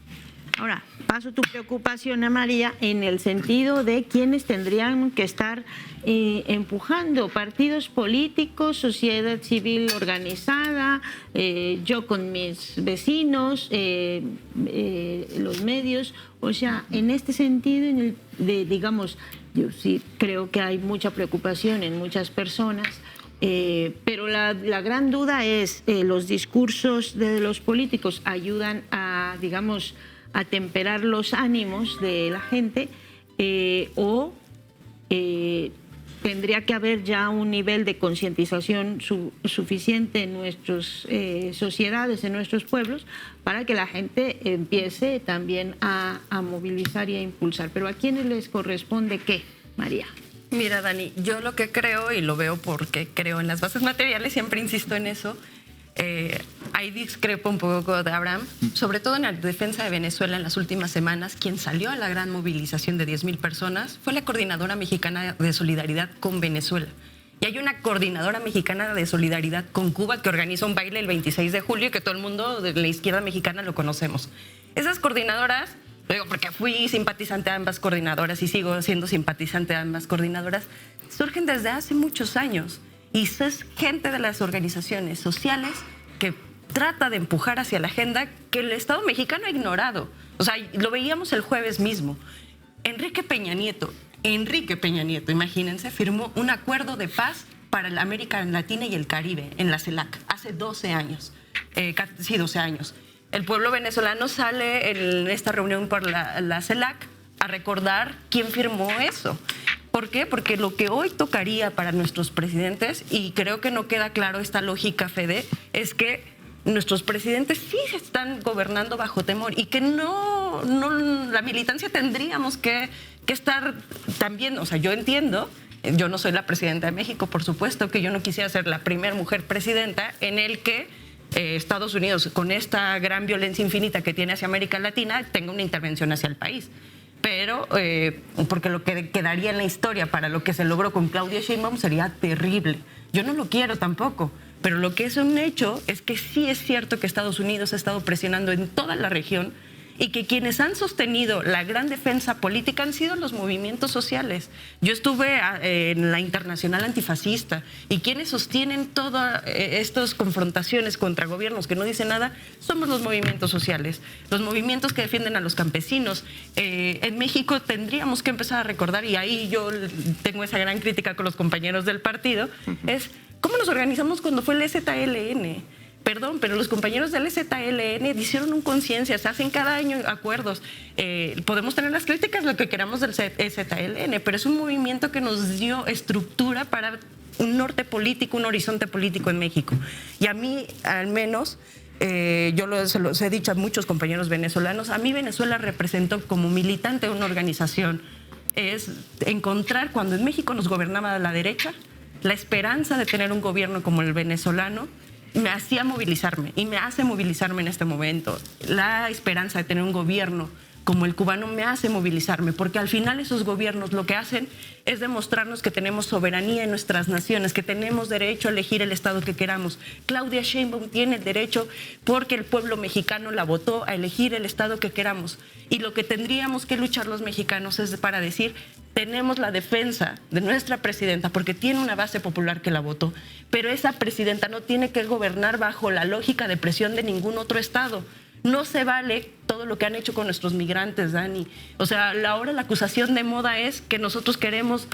Ahora, paso tu preocupación a María en el sentido de quiénes tendrían que estar empujando: partidos políticos, sociedad civil organizada, yo con mis vecinos, los medios. O sea, en este sentido, digamos, yo sí creo que hay mucha preocupación en muchas personas. Pero la gran duda es, los discursos de los políticos ayudan a, digamos, a temperar los ánimos de la gente, o tendría que haber ya un nivel de concientización suficiente en nuestras sociedades, en nuestros pueblos, para que la gente empiece también a movilizar y a impulsar. Pero ¿a quiénes les corresponde qué, María? Mira, Dani, yo lo que creo, y lo veo porque creo en las bases materiales, siempre insisto en eso, ahí discrepo un poco de Abraham, sobre todo en la defensa de Venezuela en las últimas semanas. Quien salió a la gran movilización de 10,000 personas fue la Coordinadora Mexicana de Solidaridad con Venezuela. Y hay una Coordinadora Mexicana de Solidaridad con Cuba que organiza un baile el 26 de julio y que todo el mundo de la izquierda mexicana lo conocemos. Esas coordinadoras, lo digo porque fui simpatizante de ambas coordinadoras y sigo siendo simpatizante de ambas coordinadoras, surgen desde hace muchos años. Y es gente de las organizaciones sociales que trata de empujar hacia la agenda que el Estado mexicano ha ignorado. O sea, lo veíamos el jueves mismo. Enrique Peña Nieto, imagínense, firmó un acuerdo de paz para la América Latina y el Caribe en la CELAC hace 12 años. 12 años. El pueblo venezolano sale en esta reunión por la CELAC a recordar quién firmó eso. ¿Por qué? Porque lo que hoy tocaría para nuestros presidentes, y creo que no queda claro esta lógica, Fede, es que nuestros presidentes sí están gobernando bajo temor y que no la militancia tendríamos que estar también. O sea, yo entiendo, yo no soy la presidenta de México, por supuesto que yo no quisiera ser la primera mujer presidenta en el que Estados Unidos, con esta gran violencia infinita que tiene hacia América Latina, tenga una intervención hacia el país. Pero, porque lo que quedaría en la historia para lo que se logró con Claudia Sheinbaum sería terrible. Yo no lo quiero tampoco, pero lo que es un hecho es que sí es cierto que Estados Unidos ha estado presionando en toda la región y que quienes han sostenido la gran defensa política han sido los movimientos sociales. Yo estuve en la Internacional Antifascista y quienes sostienen todas estas confrontaciones contra gobiernos que no dicen nada somos los movimientos sociales, los movimientos que defienden a los campesinos. En México tendríamos que empezar a recordar, y ahí yo tengo esa gran crítica con los compañeros del partido, es cómo nos organizamos cuando fue el EZLN. Perdón, pero los compañeros del EZLN hicieron un conciencia, se hacen cada año acuerdos. Podemos tener las críticas, lo que queramos del EZLN, pero es un movimiento que nos dio estructura para un norte político, un horizonte político en México. Y a mí, al menos, se los he dicho a muchos compañeros venezolanos, a mí Venezuela representó como militante de una organización, es encontrar cuando en México nos gobernaba la derecha, la esperanza de tener un gobierno como el venezolano, me hacía movilizarme y me hace movilizarme en este momento. La esperanza de tener un gobierno como el cubano me hace movilizarme, porque al final esos gobiernos lo que hacen es demostrarnos que tenemos soberanía en nuestras naciones, que tenemos derecho a elegir el Estado que queramos. Claudia Sheinbaum tiene el derecho, porque el pueblo mexicano la votó, a elegir el Estado que queramos. Y lo que tendríamos que luchar los mexicanos es para decir, tenemos la defensa de nuestra presidenta, porque tiene una base popular que la votó, pero esa presidenta no tiene que gobernar bajo la lógica de presión de ningún otro Estado. No se vale todo lo que han hecho con nuestros migrantes, Dani. O sea, ahora la acusación de moda es que nosotros queremos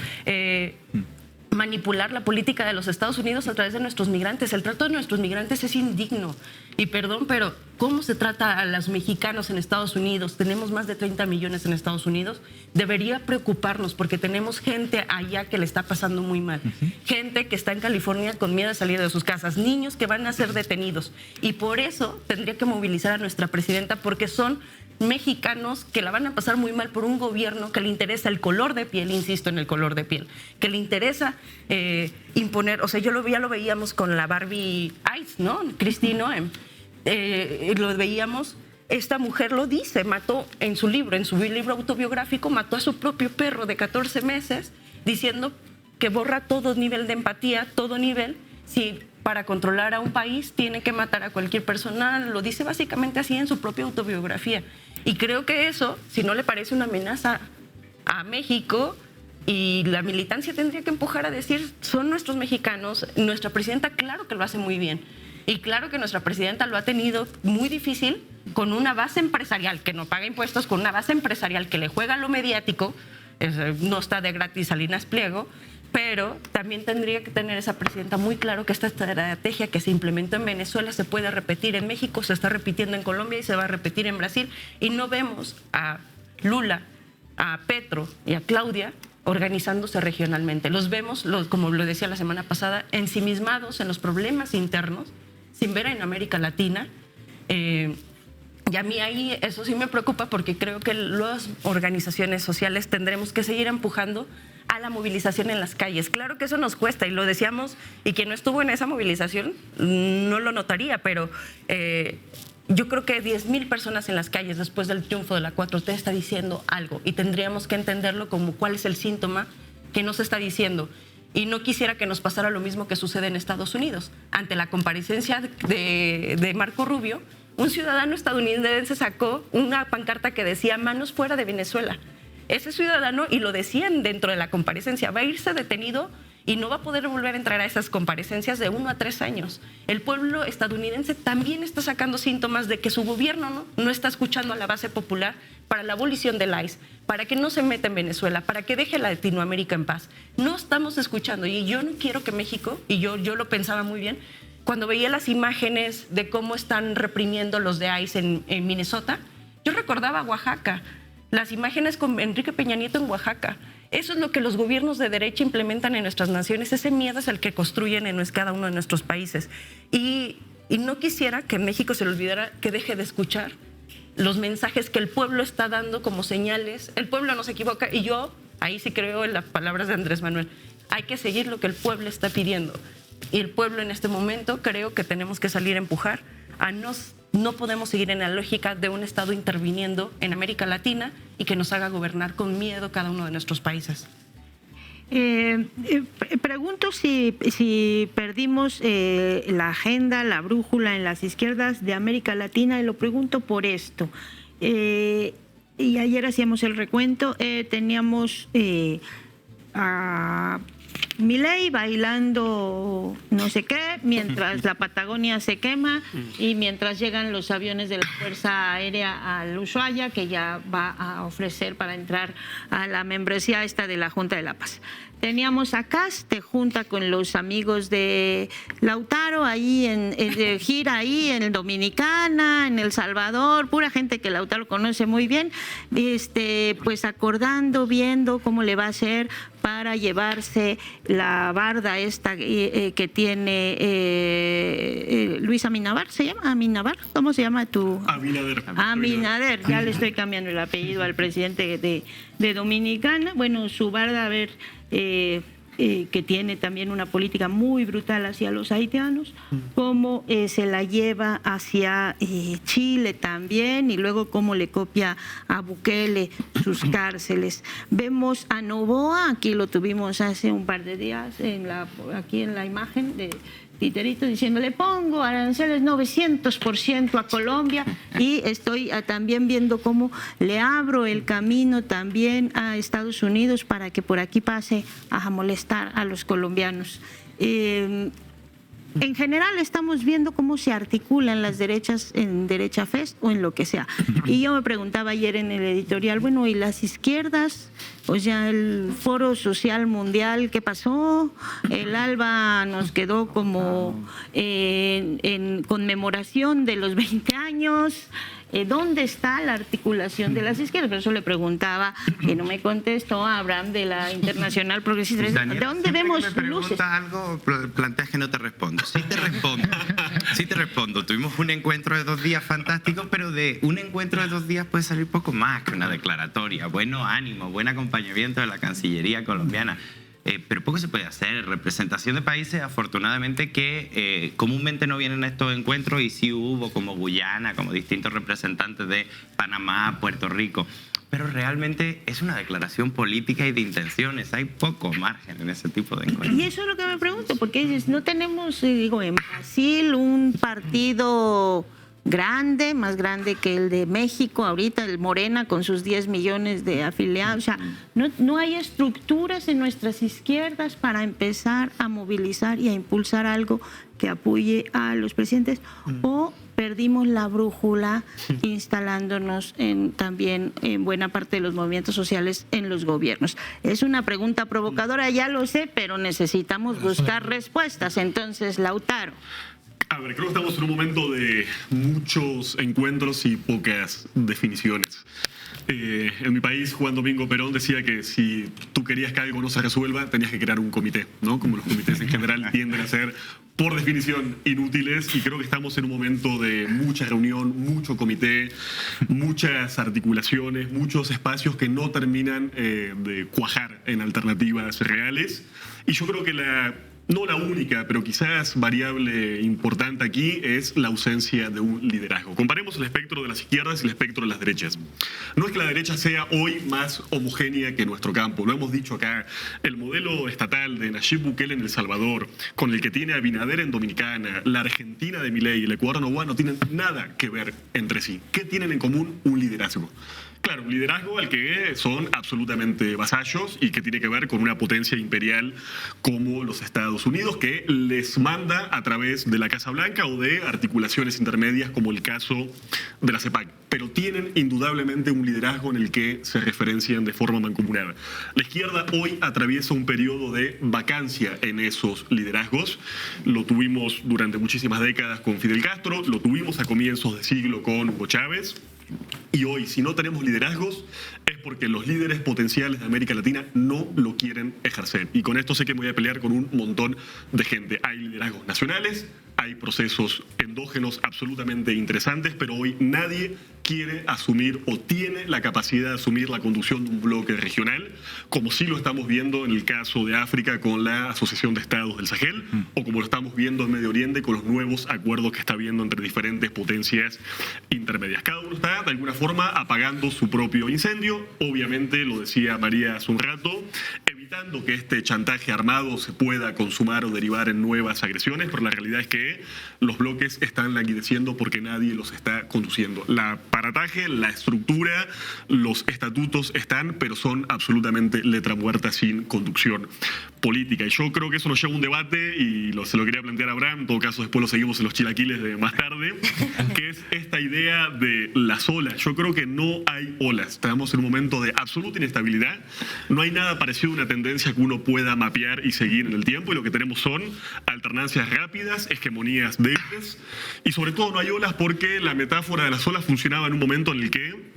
manipular la política de los Estados Unidos a través de nuestros migrantes. El trato de nuestros migrantes es indigno. Y perdón, pero ¿cómo se trata a los mexicanos en Estados Unidos? Tenemos más de 30 millones en Estados Unidos. Debería preocuparnos porque tenemos gente allá que le está pasando muy mal. Gente que está en California con miedo de salir de sus casas. Niños que van a ser detenidos. Y por eso tendría que movilizar a nuestra presidenta, porque son mexicanos que la van a pasar muy mal por un gobierno que le interesa el color de piel, insisto en el color de piel, que le interesa imponer, o sea, ya lo veíamos con la Barbie Ice, ¿no? Christine Noem. Lo veíamos, esta mujer lo dice, mató en su libro autobiográfico, mató a su propio perro de 14 meses, diciendo que borra todo nivel de empatía, todo nivel, si para controlar a un país tiene que matar a cualquier persona, lo dice básicamente así en su propia autobiografía. Y creo que eso, si no le parece una amenaza a México, y la militancia tendría que empujar a decir, son nuestros mexicanos, nuestra presidenta claro que lo hace muy bien. Y claro que nuestra presidenta lo ha tenido muy difícil con una base empresarial que no paga impuestos, con una base empresarial que le juega a lo mediático, no está de gratis Salinas Pliego, pero también tendría que tener esa presidenta muy claro que esta estrategia que se implementó en Venezuela se puede repetir en México, se está repitiendo en Colombia y se va a repetir en Brasil. Y no vemos a Lula, a Petro y a Claudia organizándose regionalmente. Los vemos, como lo decía la semana pasada, ensimismados en los problemas internos, sin ver en América Latina. Y a mí ahí eso sí me preocupa, porque creo que las organizaciones sociales tendremos que seguir empujando a la movilización en las calles. Claro que eso nos cuesta, y lo decíamos, y quien no estuvo en esa movilización no lo notaría, pero yo creo que 10,000 personas en las calles después del triunfo de la 4T está diciendo algo, y tendríamos que entenderlo como cuál es el síntoma que nos está diciendo. Y no quisiera que nos pasara lo mismo que sucede en Estados Unidos. Ante la comparecencia de Marco Rubio, un ciudadano estadounidense sacó una pancarta que decía "Manos fuera de Venezuela". Ese ciudadano, y lo decían dentro de la comparecencia, va a irse detenido y no va a poder volver a entrar a esas comparecencias de 1 a 3 años. El pueblo estadounidense también está sacando síntomas de que su gobierno no está escuchando a la base popular para la abolición del ICE, para que no se meta en Venezuela, para que deje Latinoamérica en paz. No estamos escuchando, y yo no quiero que México, y yo lo pensaba muy bien, cuando veía las imágenes de cómo están reprimiendo los de ICE en Minnesota, yo recordaba Oaxaca, las imágenes con Enrique Peña Nieto en Oaxaca. Eso es lo que los gobiernos de derecha implementan en nuestras naciones. Ese miedo es el que construyen en cada uno de nuestros países. Y no quisiera que México se le olvidara, que deje de escuchar los mensajes que el pueblo está dando como señales. El pueblo no se equivoca, y yo ahí sí creo en las palabras de Andrés Manuel. Hay que seguir lo que el pueblo está pidiendo. Y el pueblo en este momento creo que tenemos que salir a empujar a no podemos seguir en la lógica de un Estado interviniendo en América Latina y que nos haga gobernar con miedo cada uno de nuestros países. Pregunto si perdimos la agenda, la brújula en las izquierdas de América Latina, y lo pregunto por esto. Y ayer hacíamos el recuento, teníamos a Milei bailando no sé qué, mientras la Patagonia se quema y mientras llegan los aviones de la Fuerza Aérea al Ushuaia, que ya va a ofrecer para entrar a la membresía esta de la Junta de la Paz. Teníamos a Caste junta con los amigos de Lautaro ahí en gira ahí en Dominicana, en El Salvador, pura gente que Lautaro conoce muy bien, pues acordando, viendo cómo le va a hacer para llevarse la barda esta que tiene Luis Abinader, ¿se llama? ¿Abinader? ¿Cómo se llama tu? Abinader, ya le estoy cambiando el apellido al presidente de Dominicana. Bueno, su barda, a ver, que tiene también una política muy brutal hacia los haitianos, cómo se la lleva hacia Chile también, y luego cómo le copia a Bukele sus cárceles. Vemos a Noboa, aquí lo tuvimos hace un par de días, aquí en la imagen de Titerito, diciendo: le pongo aranceles 900% a Colombia, y estoy también viendo cómo le abro el camino también a Estados Unidos para que por aquí pase a molestar a los colombianos. En general estamos viendo cómo se articulan las derechas en Derecha Fest o en lo que sea. Y yo me preguntaba ayer en el editorial, bueno, ¿y las izquierdas? O sea, el Foro Social Mundial, ¿qué pasó? El ALBA nos quedó como en conmemoración de los 20 años. ¿Dónde está la articulación de las izquierdas? Por eso le preguntaba, que no me contestó, a Abraham de la Internacional Progresista. Daniel, ¿de dónde vemos que me luces? preguntas algo, planteas que no te respondo. Sí te respondo. Sí te respondo. Tuvimos un encuentro de 2 días fantástico, pero de un encuentro de 2 días puede salir poco más que una declaratoria. Bueno ánimo, buen acompañamiento de la Cancillería colombiana. Pero poco se puede hacer. Representación de países, afortunadamente, que comúnmente no vienen a estos encuentros, y sí hubo, como Guyana, como distintos representantes de Panamá, Puerto Rico. Pero realmente es una declaración política y de intenciones. Hay poco margen en ese tipo de encuentros. Y eso es lo que me pregunto, porque no tenemos, digo, en Brasil un partido grande, más grande que el de México, ahorita el Morena con sus 10 millones de afiliados. O sea, no hay estructuras en nuestras izquierdas para empezar a movilizar y a impulsar algo que apoye a los presidentes, o perdimos la brújula instalándonos también en buena parte de los movimientos sociales en los gobiernos. Es una pregunta provocadora, ya lo sé, pero necesitamos buscar respuestas. Entonces, Lautaro. A ver, creo que estamos en un momento de muchos encuentros y pocas definiciones. En mi país, Juan Domingo Perón decía que si tú querías que algo no se resuelva, tenías que crear un comité, ¿no? Como los comités en general tienden a ser, por definición, inútiles, y creo que estamos en un momento de mucha reunión, mucho comité, muchas articulaciones, muchos espacios que no terminan de cuajar en alternativas reales. Y yo creo que no la única, pero quizás variable importante aquí es la ausencia de un liderazgo. Comparemos el espectro de las izquierdas y el espectro de las derechas. No es que la derecha sea hoy más homogénea que nuestro campo. Lo hemos dicho acá. El modelo estatal de Nayib Bukele en El Salvador, con el que tiene Abinader en Dominicana, la Argentina de Milei y el Ecuador Noboa, no tienen nada que ver entre sí. ¿Qué tienen en común? Un liderazgo. Claro, un liderazgo al que son absolutamente vasallos y que tiene que ver con una potencia imperial como los Estados Unidos, que les manda a través de la Casa Blanca o de articulaciones intermedias como el caso de la CEPAC. Pero tienen indudablemente un liderazgo en el que se referencian de forma mancomunada. La izquierda hoy atraviesa un periodo de vacancia en esos liderazgos. Lo tuvimos durante muchísimas décadas con Fidel Castro, lo tuvimos a comienzos de siglo con Hugo Chávez. Y hoy, si no tenemos liderazgos, es porque los líderes potenciales de América Latina no lo quieren ejercer. Y con esto sé que me voy a pelear con un montón de gente. Hay liderazgos nacionales, hay procesos endógenos absolutamente interesantes, pero hoy nadie quiere asumir o tiene la capacidad de asumir la conducción de un bloque regional, como sí lo estamos viendo en el caso de África con la Asociación de Estados del Sahel, o como lo estamos viendo en Medio Oriente con los nuevos acuerdos que está habiendo entre diferentes potencias intermedias. Cada uno está, de alguna forma, apagando su propio incendio. Obviamente, lo decía María hace un rato, evitando que este chantaje armado se pueda consumar o derivar en nuevas agresiones, pero la realidad es que los bloques están languideciendo porque nadie los está conduciendo. El aparataje, la estructura, los estatutos están, pero son absolutamente letra muerta sin conducción política. Y yo creo que eso nos lleva a un debate, y se lo quería plantear a Abraham, en todo caso después lo seguimos en los chilaquiles de más tarde, que es esta idea de las olas. Yo creo que no hay olas. Estamos en un momento de absoluta inestabilidad. No hay nada parecido a una tendencia que uno pueda mapear y seguir en el tiempo, y lo que tenemos son alternancias rápidas, hegemonías débiles, y sobre todo no hay olas porque la metáfora de las olas funcionaba en un momento en el que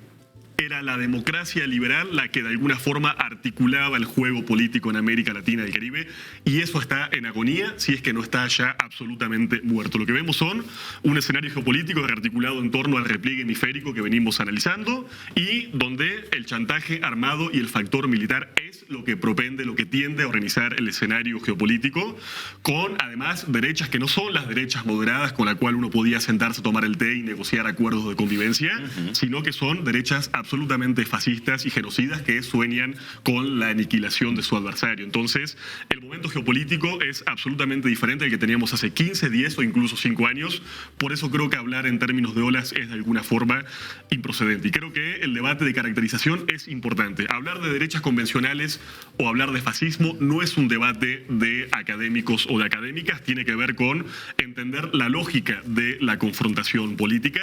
era la democracia liberal la que de alguna forma articulaba el juego político en América Latina y el Caribe, y eso está en agonía, si es que no está ya absolutamente muerto. Lo que vemos son un escenario geopolítico articulado en torno al repliegue hemisférico que venimos analizando, y donde el chantaje armado y el factor militar es lo que propende, lo que tiende a organizar el escenario geopolítico, con además derechas que no son las derechas moderadas con la cual uno podía sentarse a tomar el té y negociar acuerdos de convivencia, sino que son derechas absolutamente fascistas y genocidas que sueñan con la aniquilación de su adversario. Entonces, el momento geopolítico es absolutamente diferente al que teníamos hace 15, 10 o incluso 5 años. Por eso creo que hablar en términos de olas es de alguna forma improcedente. Y creo que el debate de caracterización es importante. Hablar de derechas convencionales o hablar de fascismo no es un debate de académicos o de académicas, tiene que ver con entender la lógica de la confrontación política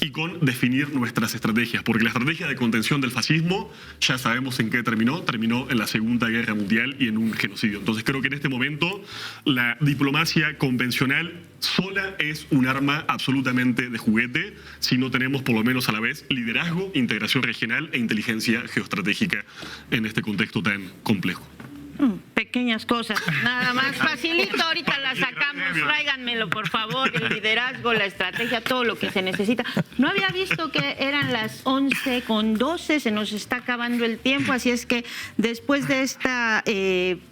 y con definir nuestras estrategias, porque la estrategia de contención del fascismo ya sabemos en qué terminó en la Segunda Guerra Mundial y en un genocidio. Entonces creo que en este momento la diplomacia convencional sola es un arma absolutamente de juguete si no tenemos por lo menos a la vez liderazgo, integración regional e inteligencia geoestratégica en este contexto tan complejo. Pequeñas cosas, nada más facilito, ahorita la sacamos, tráiganmelo por favor, el liderazgo, la estrategia, todo lo que se necesita. No había visto que eran las 11:12, se nos está acabando el tiempo, así es que después de esta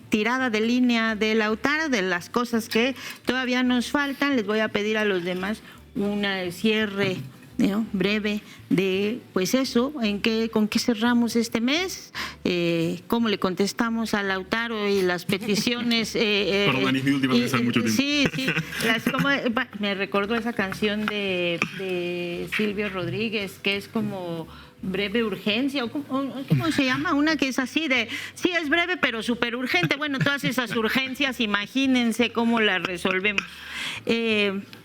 tirada de línea de Lautaro, de las cosas que todavía nos faltan, les voy a pedir a los demás un cierre, ¿no?, breve de, pues eso, con qué cerramos este mes, cómo le contestamos a Lautaro y las peticiones. Perdón, es mi última vez hace mucho tiempo. Sí, me recordó esa canción de Silvio Rodríguez, que es como breve urgencia, o ¿cómo se llama? Una que es así de, sí es breve pero súper urgente. Bueno, todas esas urgencias, imagínense cómo las resolvemos.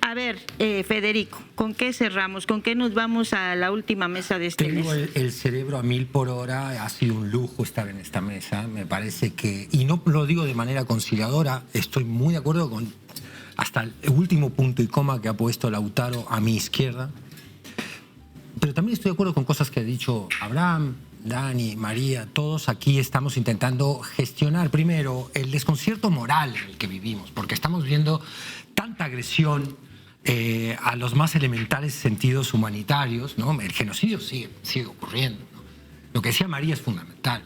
A ver, Federico, ¿con qué cerramos? ¿Con qué nos vamos a la última mesa de este mes? Tengo el cerebro a 1000 por hora, ha sido un lujo estar en esta mesa, me parece que, y no lo digo de manera conciliadora, estoy muy de acuerdo con hasta el último punto y coma que ha puesto Lautaro a mi izquierda, pero también estoy de acuerdo con cosas que ha dicho Abraham, Dani, María. Todos aquí estamos intentando gestionar primero el desconcierto moral en el que vivimos, porque estamos viendo tanta agresión a los más elementales sentidos humanitarios, ¿no? El genocidio sigue ocurriendo, ¿no? Lo que decía María es fundamental.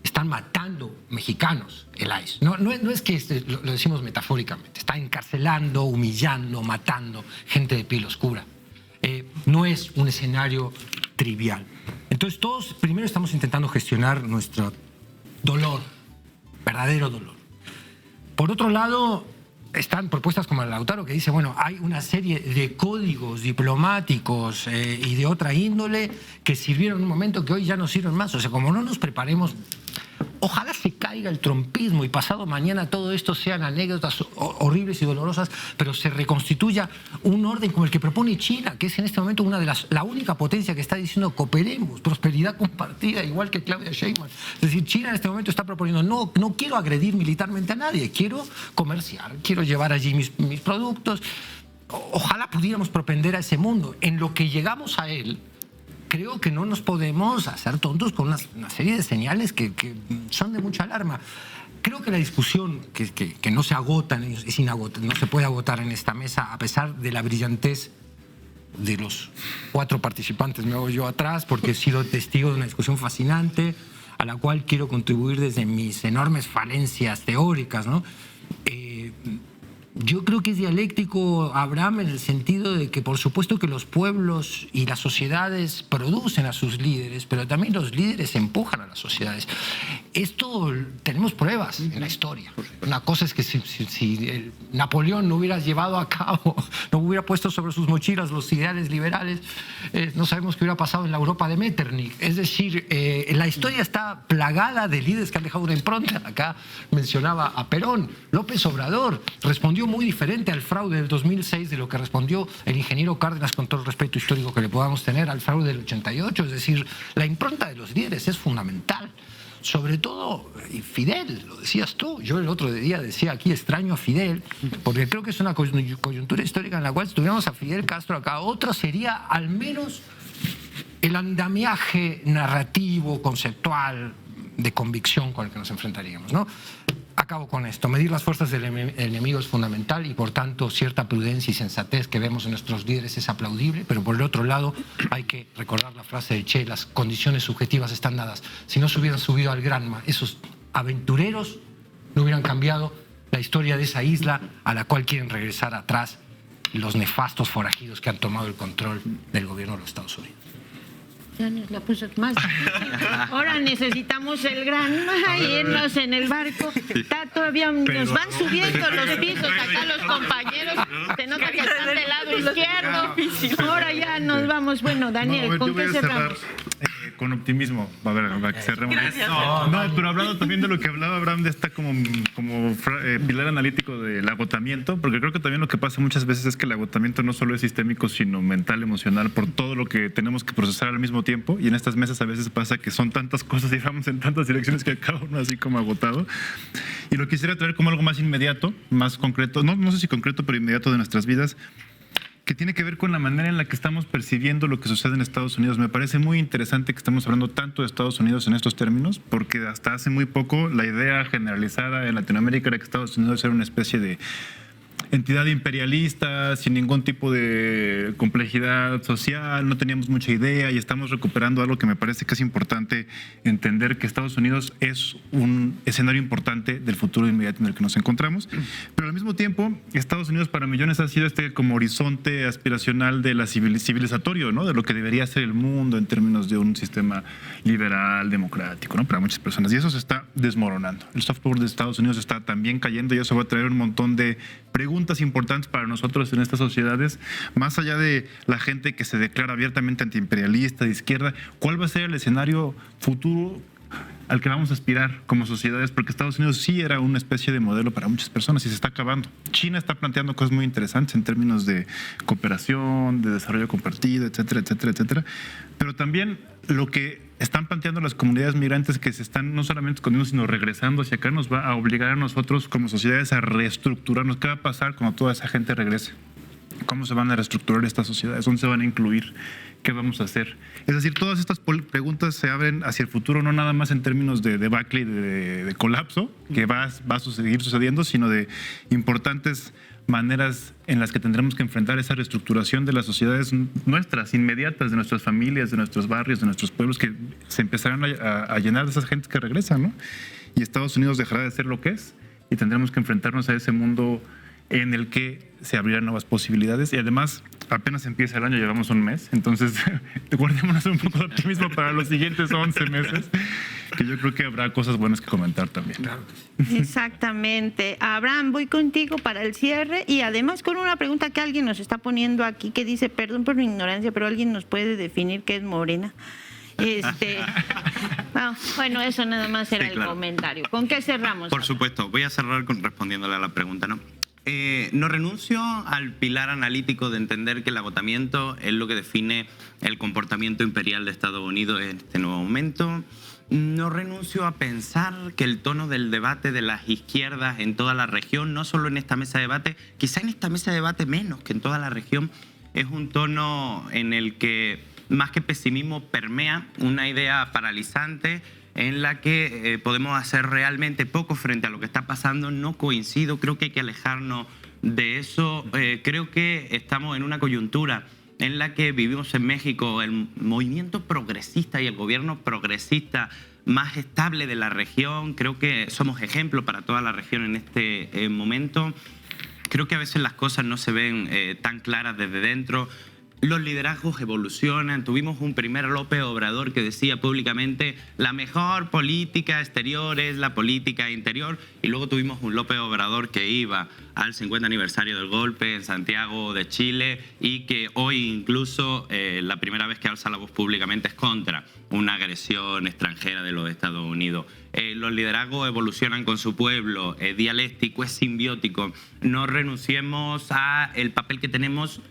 Están matando mexicanos el ICE. No es que lo decimos metafóricamente. Está encarcelando, humillando, matando gente de piel oscura. No es un escenario trivial. Entonces todos primero estamos intentando gestionar nuestro dolor, verdadero dolor. Por otro lado, están propuestas como el Lautaro que dice, bueno, hay una serie de códigos diplomáticos y de otra índole que sirvieron en un momento que hoy ya no sirven más. O sea, como no nos preparemos, ojalá se caiga el trumpismo y pasado mañana todo esto sean anécdotas horribles y dolorosas, pero se reconstituya un orden como el que propone China, que es en este momento la única potencia que está diciendo cooperemos, prosperidad compartida, igual que Claudia Sheinbaum. Es decir, China en este momento está proponiendo, no quiero agredir militarmente a nadie, quiero comerciar, quiero llevar allí mis productos. Ojalá pudiéramos propender a ese mundo. En lo que llegamos a él, creo que no nos podemos hacer tontos con una serie de señales que son de mucha alarma. Creo que la discusión que no se agota, es inagotable, no se puede agotar en esta mesa, a pesar de la brillantez de los 4 participantes, me hago yo atrás, porque he sido testigo de una discusión fascinante, a la cual quiero contribuir desde mis enormes falencias teóricas, ¿no? Yo creo que es dialéctico, Abraham, en el sentido de que por supuesto que los pueblos y las sociedades producen a sus líderes, pero también los líderes empujan a las sociedades. Esto tenemos pruebas en la historia. Una cosa es que si Napoleón no hubiera llevado a cabo, no hubiera puesto sobre sus mochilas los ideales liberales, no sabemos qué hubiera pasado en la Europa de Metternich. Es decir, la historia está plagada de líderes que han dejado una impronta. Acá mencionaba a Perón. López Obrador respondió muy diferente al fraude del 2006 de lo que respondió el ingeniero Cárdenas, con todo el respeto histórico que le podamos tener, al fraude del 88. Es decir, la impronta de los líderes es fundamental. Sobre todo, Fidel, lo decías tú. Yo el otro día decía aquí, extraño a Fidel, porque creo que es una coyuntura histórica en la cual si tuviéramos a Fidel Castro acá, otra sería al menos el andamiaje narrativo, conceptual, de convicción con el que nos enfrentaríamos, ¿no? Acabo con esto. Medir las fuerzas del enemigo es fundamental y, por tanto, cierta prudencia y sensatez que vemos en nuestros líderes es aplaudible, pero por el otro lado hay que recordar la frase de Che, las condiciones subjetivas están dadas. Si no se hubieran subido al Granma, esos aventureros no hubieran cambiado la historia de esa isla a la cual quieren regresar atrás los nefastos forajidos que han tomado el control del gobierno de los Estados Unidos. Ya nos la puso más difícil. Ahora necesitamos el Granma y irnos en el barco. Está todavía nos van subiendo los pisos acá los compañeros. Se nota que están del lado izquierdo. Ahora ya nos vamos. Bueno, Daniel, ¿con qué cerramos? Con optimismo. A ver, para que cerremos. No, pero hablando también de lo que hablaba Abraham, de esta como pilar analítico del agotamiento, porque creo que también lo que pasa muchas veces es que el agotamiento no solo es sistémico, sino mental, emocional, por todo lo que tenemos que procesar al mismo tiempo. Y en estas mesas a veces pasa que son tantas cosas y vamos en tantas direcciones que acaba uno así como agotado. Y lo quisiera traer como algo más inmediato, más concreto, no sé si concreto, pero inmediato de nuestras vidas, que tiene que ver con la manera en la que estamos percibiendo lo que sucede en Estados Unidos. Me parece muy interesante que estemos hablando tanto de Estados Unidos en estos términos, porque hasta hace muy poco la idea generalizada en Latinoamérica era que Estados Unidos era una especie de entidad imperialista, sin ningún tipo de complejidad social, no teníamos mucha idea y estamos recuperando algo que me parece que es importante entender, que Estados Unidos es un escenario importante del futuro inmediato en el que nos encontramos, pero al mismo tiempo Estados Unidos para millones ha sido este como horizonte aspiracional de la civilizatorio, ¿no? De lo que debería ser el mundo en términos de un sistema liberal, democrático, ¿no? Para muchas personas, y eso se está desmoronando. El soft power de Estados Unidos está también cayendo y eso va a traer un montón de preguntas importantes para nosotros en estas sociedades, más allá de la gente que se declara abiertamente antiimperialista, de izquierda. ¿Cuál va a ser el escenario futuro al que vamos a aspirar como sociedades? Porque Estados Unidos sí era una especie de modelo para muchas personas y se está acabando. China está planteando cosas muy interesantes en términos de cooperación, de desarrollo compartido, etcétera, etcétera, etcétera. Pero también lo que están planteando las comunidades migrantes que se están no solamente escondiendo, sino regresando hacia acá, nos va a obligar a nosotros como sociedades a reestructurarnos. ¿Qué va a pasar cuando toda esa gente regrese? ¿Cómo se van a reestructurar estas sociedades? ¿Dónde se van a incluir? ¿Qué vamos a hacer? Es decir, todas estas preguntas se abren hacia el futuro, no nada más en términos de debacle y de colapso, que va a seguir sucediendo, sino de importantes maneras en las que tendremos que enfrentar esa reestructuración de las sociedades nuestras, inmediatas, de nuestras familias, de nuestros barrios, de nuestros pueblos, que se empezarán a llenar de esas gentes que regresan, ¿no? Y Estados Unidos dejará de ser lo que es y tendremos que enfrentarnos a ese mundo en el que se abrirán nuevas posibilidades. Y además, apenas empieza el año, llevamos un mes, entonces guardémonos un poco de optimismo para los siguientes 11 meses, que yo creo que habrá cosas buenas que comentar también. Exactamente. Abraham, voy contigo para el cierre y además con una pregunta que alguien nos está poniendo aquí que dice, perdón por mi ignorancia, pero alguien nos puede definir qué es morena. Bueno, eso nada más era el comentario. ¿Con qué cerramos? Por supuesto, voy a cerrar respondiéndole a la pregunta, ¿no? No renuncio al pilar analítico de entender que el agotamiento es lo que define el comportamiento imperial de Estados Unidos en este nuevo momento. No renuncio a pensar que el tono del debate de las izquierdas en toda la región, no solo en esta mesa de debate, quizá en esta mesa de debate menos que en toda la región, es un tono en el que más que pesimismo permea una idea paralizante en la que podemos hacer realmente poco frente a lo que está pasando. No coincido, creo que hay que alejarnos de eso. Creo que estamos en una coyuntura en la que vivimos en México el movimiento progresista y el gobierno progresista más estable de la región. Creo que somos ejemplo para toda la región en este momento. Creo que a veces las cosas no se ven tan claras desde dentro. Los liderazgos evolucionan. Tuvimos un primer López Obrador que decía públicamente la mejor política exterior es la política interior, y luego tuvimos un López Obrador que iba al 50 aniversario del golpe en Santiago de Chile y que hoy incluso la primera vez que alza la voz públicamente es contra una agresión extranjera de los Estados Unidos. Los liderazgos evolucionan con su pueblo, es dialéctico, es simbiótico. No renunciemos al papel que tenemos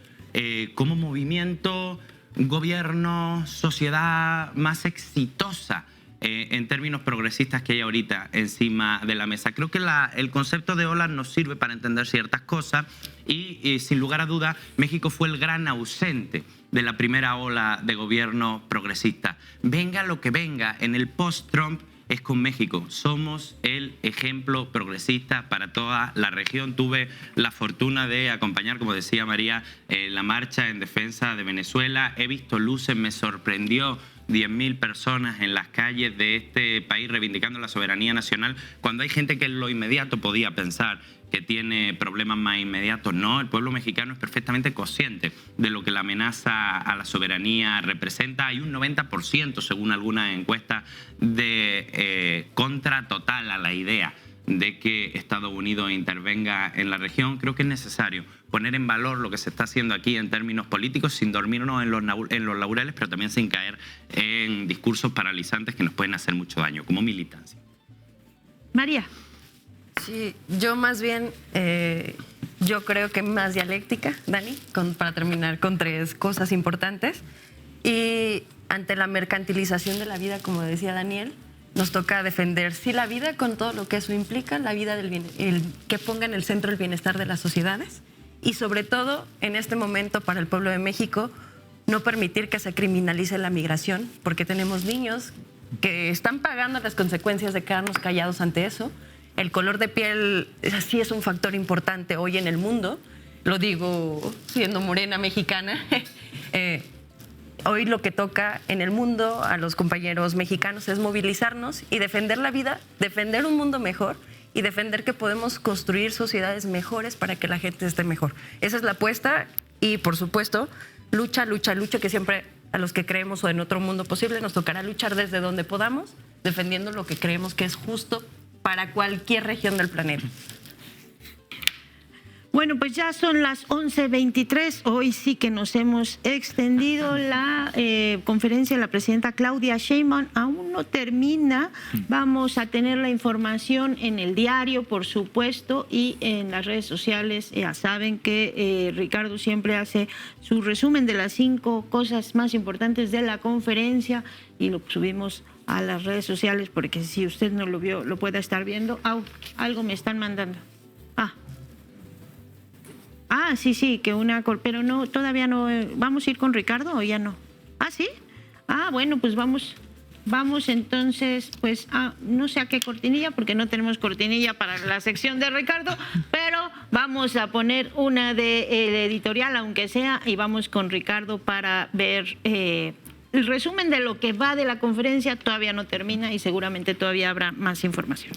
como movimiento, gobierno, sociedad más exitosa en términos progresistas que hay ahorita encima de la mesa. Creo que el concepto de ola nos sirve para entender ciertas cosas y sin lugar a dudas México fue el gran ausente de la primera ola de gobierno progresista. Venga lo que venga, en el post-Trump es con México. Somos el ejemplo progresista para toda la región. Tuve la fortuna de acompañar, como decía María, la marcha en defensa de Venezuela. He visto luces, me sorprendió 10.000 personas en las calles de este país reivindicando la soberanía nacional, cuando hay gente que en lo inmediato podía pensar que tiene problemas más inmediatos. No, el pueblo mexicano es perfectamente consciente de lo que la amenaza a la soberanía representa. Hay un 90%, según algunas encuestas, de contra total a la idea de que Estados Unidos intervenga en la región. Creo que es necesario poner en valor lo que se está haciendo aquí en términos políticos, sin dormirnos en los laureles, pero también sin caer en discursos paralizantes que nos pueden hacer mucho daño, como militancia. María. Sí, yo más bien, yo creo que más dialéctica, Dani, para terminar con 3 cosas importantes. Y ante la mercantilización de la vida, como decía Daniel, nos toca defender, sí, la vida con todo lo que eso implica, la vida que ponga en el centro el bienestar de las sociedades y sobre todo, en este momento, para el pueblo de México, no permitir que se criminalice la migración, porque tenemos niños que están pagando las consecuencias de quedarnos callados ante eso. El color de piel sí es un factor importante hoy en el mundo, lo digo siendo morena mexicana. Hoy lo que toca en el mundo a los compañeros mexicanos es movilizarnos y defender la vida, defender un mundo mejor y defender que podemos construir sociedades mejores para que la gente esté mejor. Esa es la apuesta y, por supuesto, lucha, que siempre a los que creemos o en otro mundo posible nos tocará luchar desde donde podamos, defendiendo lo que creemos que es justo para cualquier región del planeta. Bueno, pues ya son las 11:23. Hoy sí que nos hemos extendido. La conferencia de la presidenta Claudia Sheinbaum aún no termina. Vamos a tener la información en el diario, por supuesto, y en las redes sociales. Ya saben que Ricardo siempre hace su resumen de las 5 cosas más importantes de la conferencia y lo subimos a las redes sociales, porque si usted no lo vio, lo puede estar viendo. Algo me están mandando. Sí, que pero no, todavía no. ¿Vamos a ir con Ricardo o ya no? ¿Sí? Bueno, pues vamos entonces, pues, no sé a qué cortinilla, porque no tenemos cortinilla para la sección de Ricardo, pero vamos a poner una de editorial, aunque sea, y vamos con Ricardo para ver el resumen de lo que va de la conferencia. Todavía no termina y seguramente todavía habrá más información.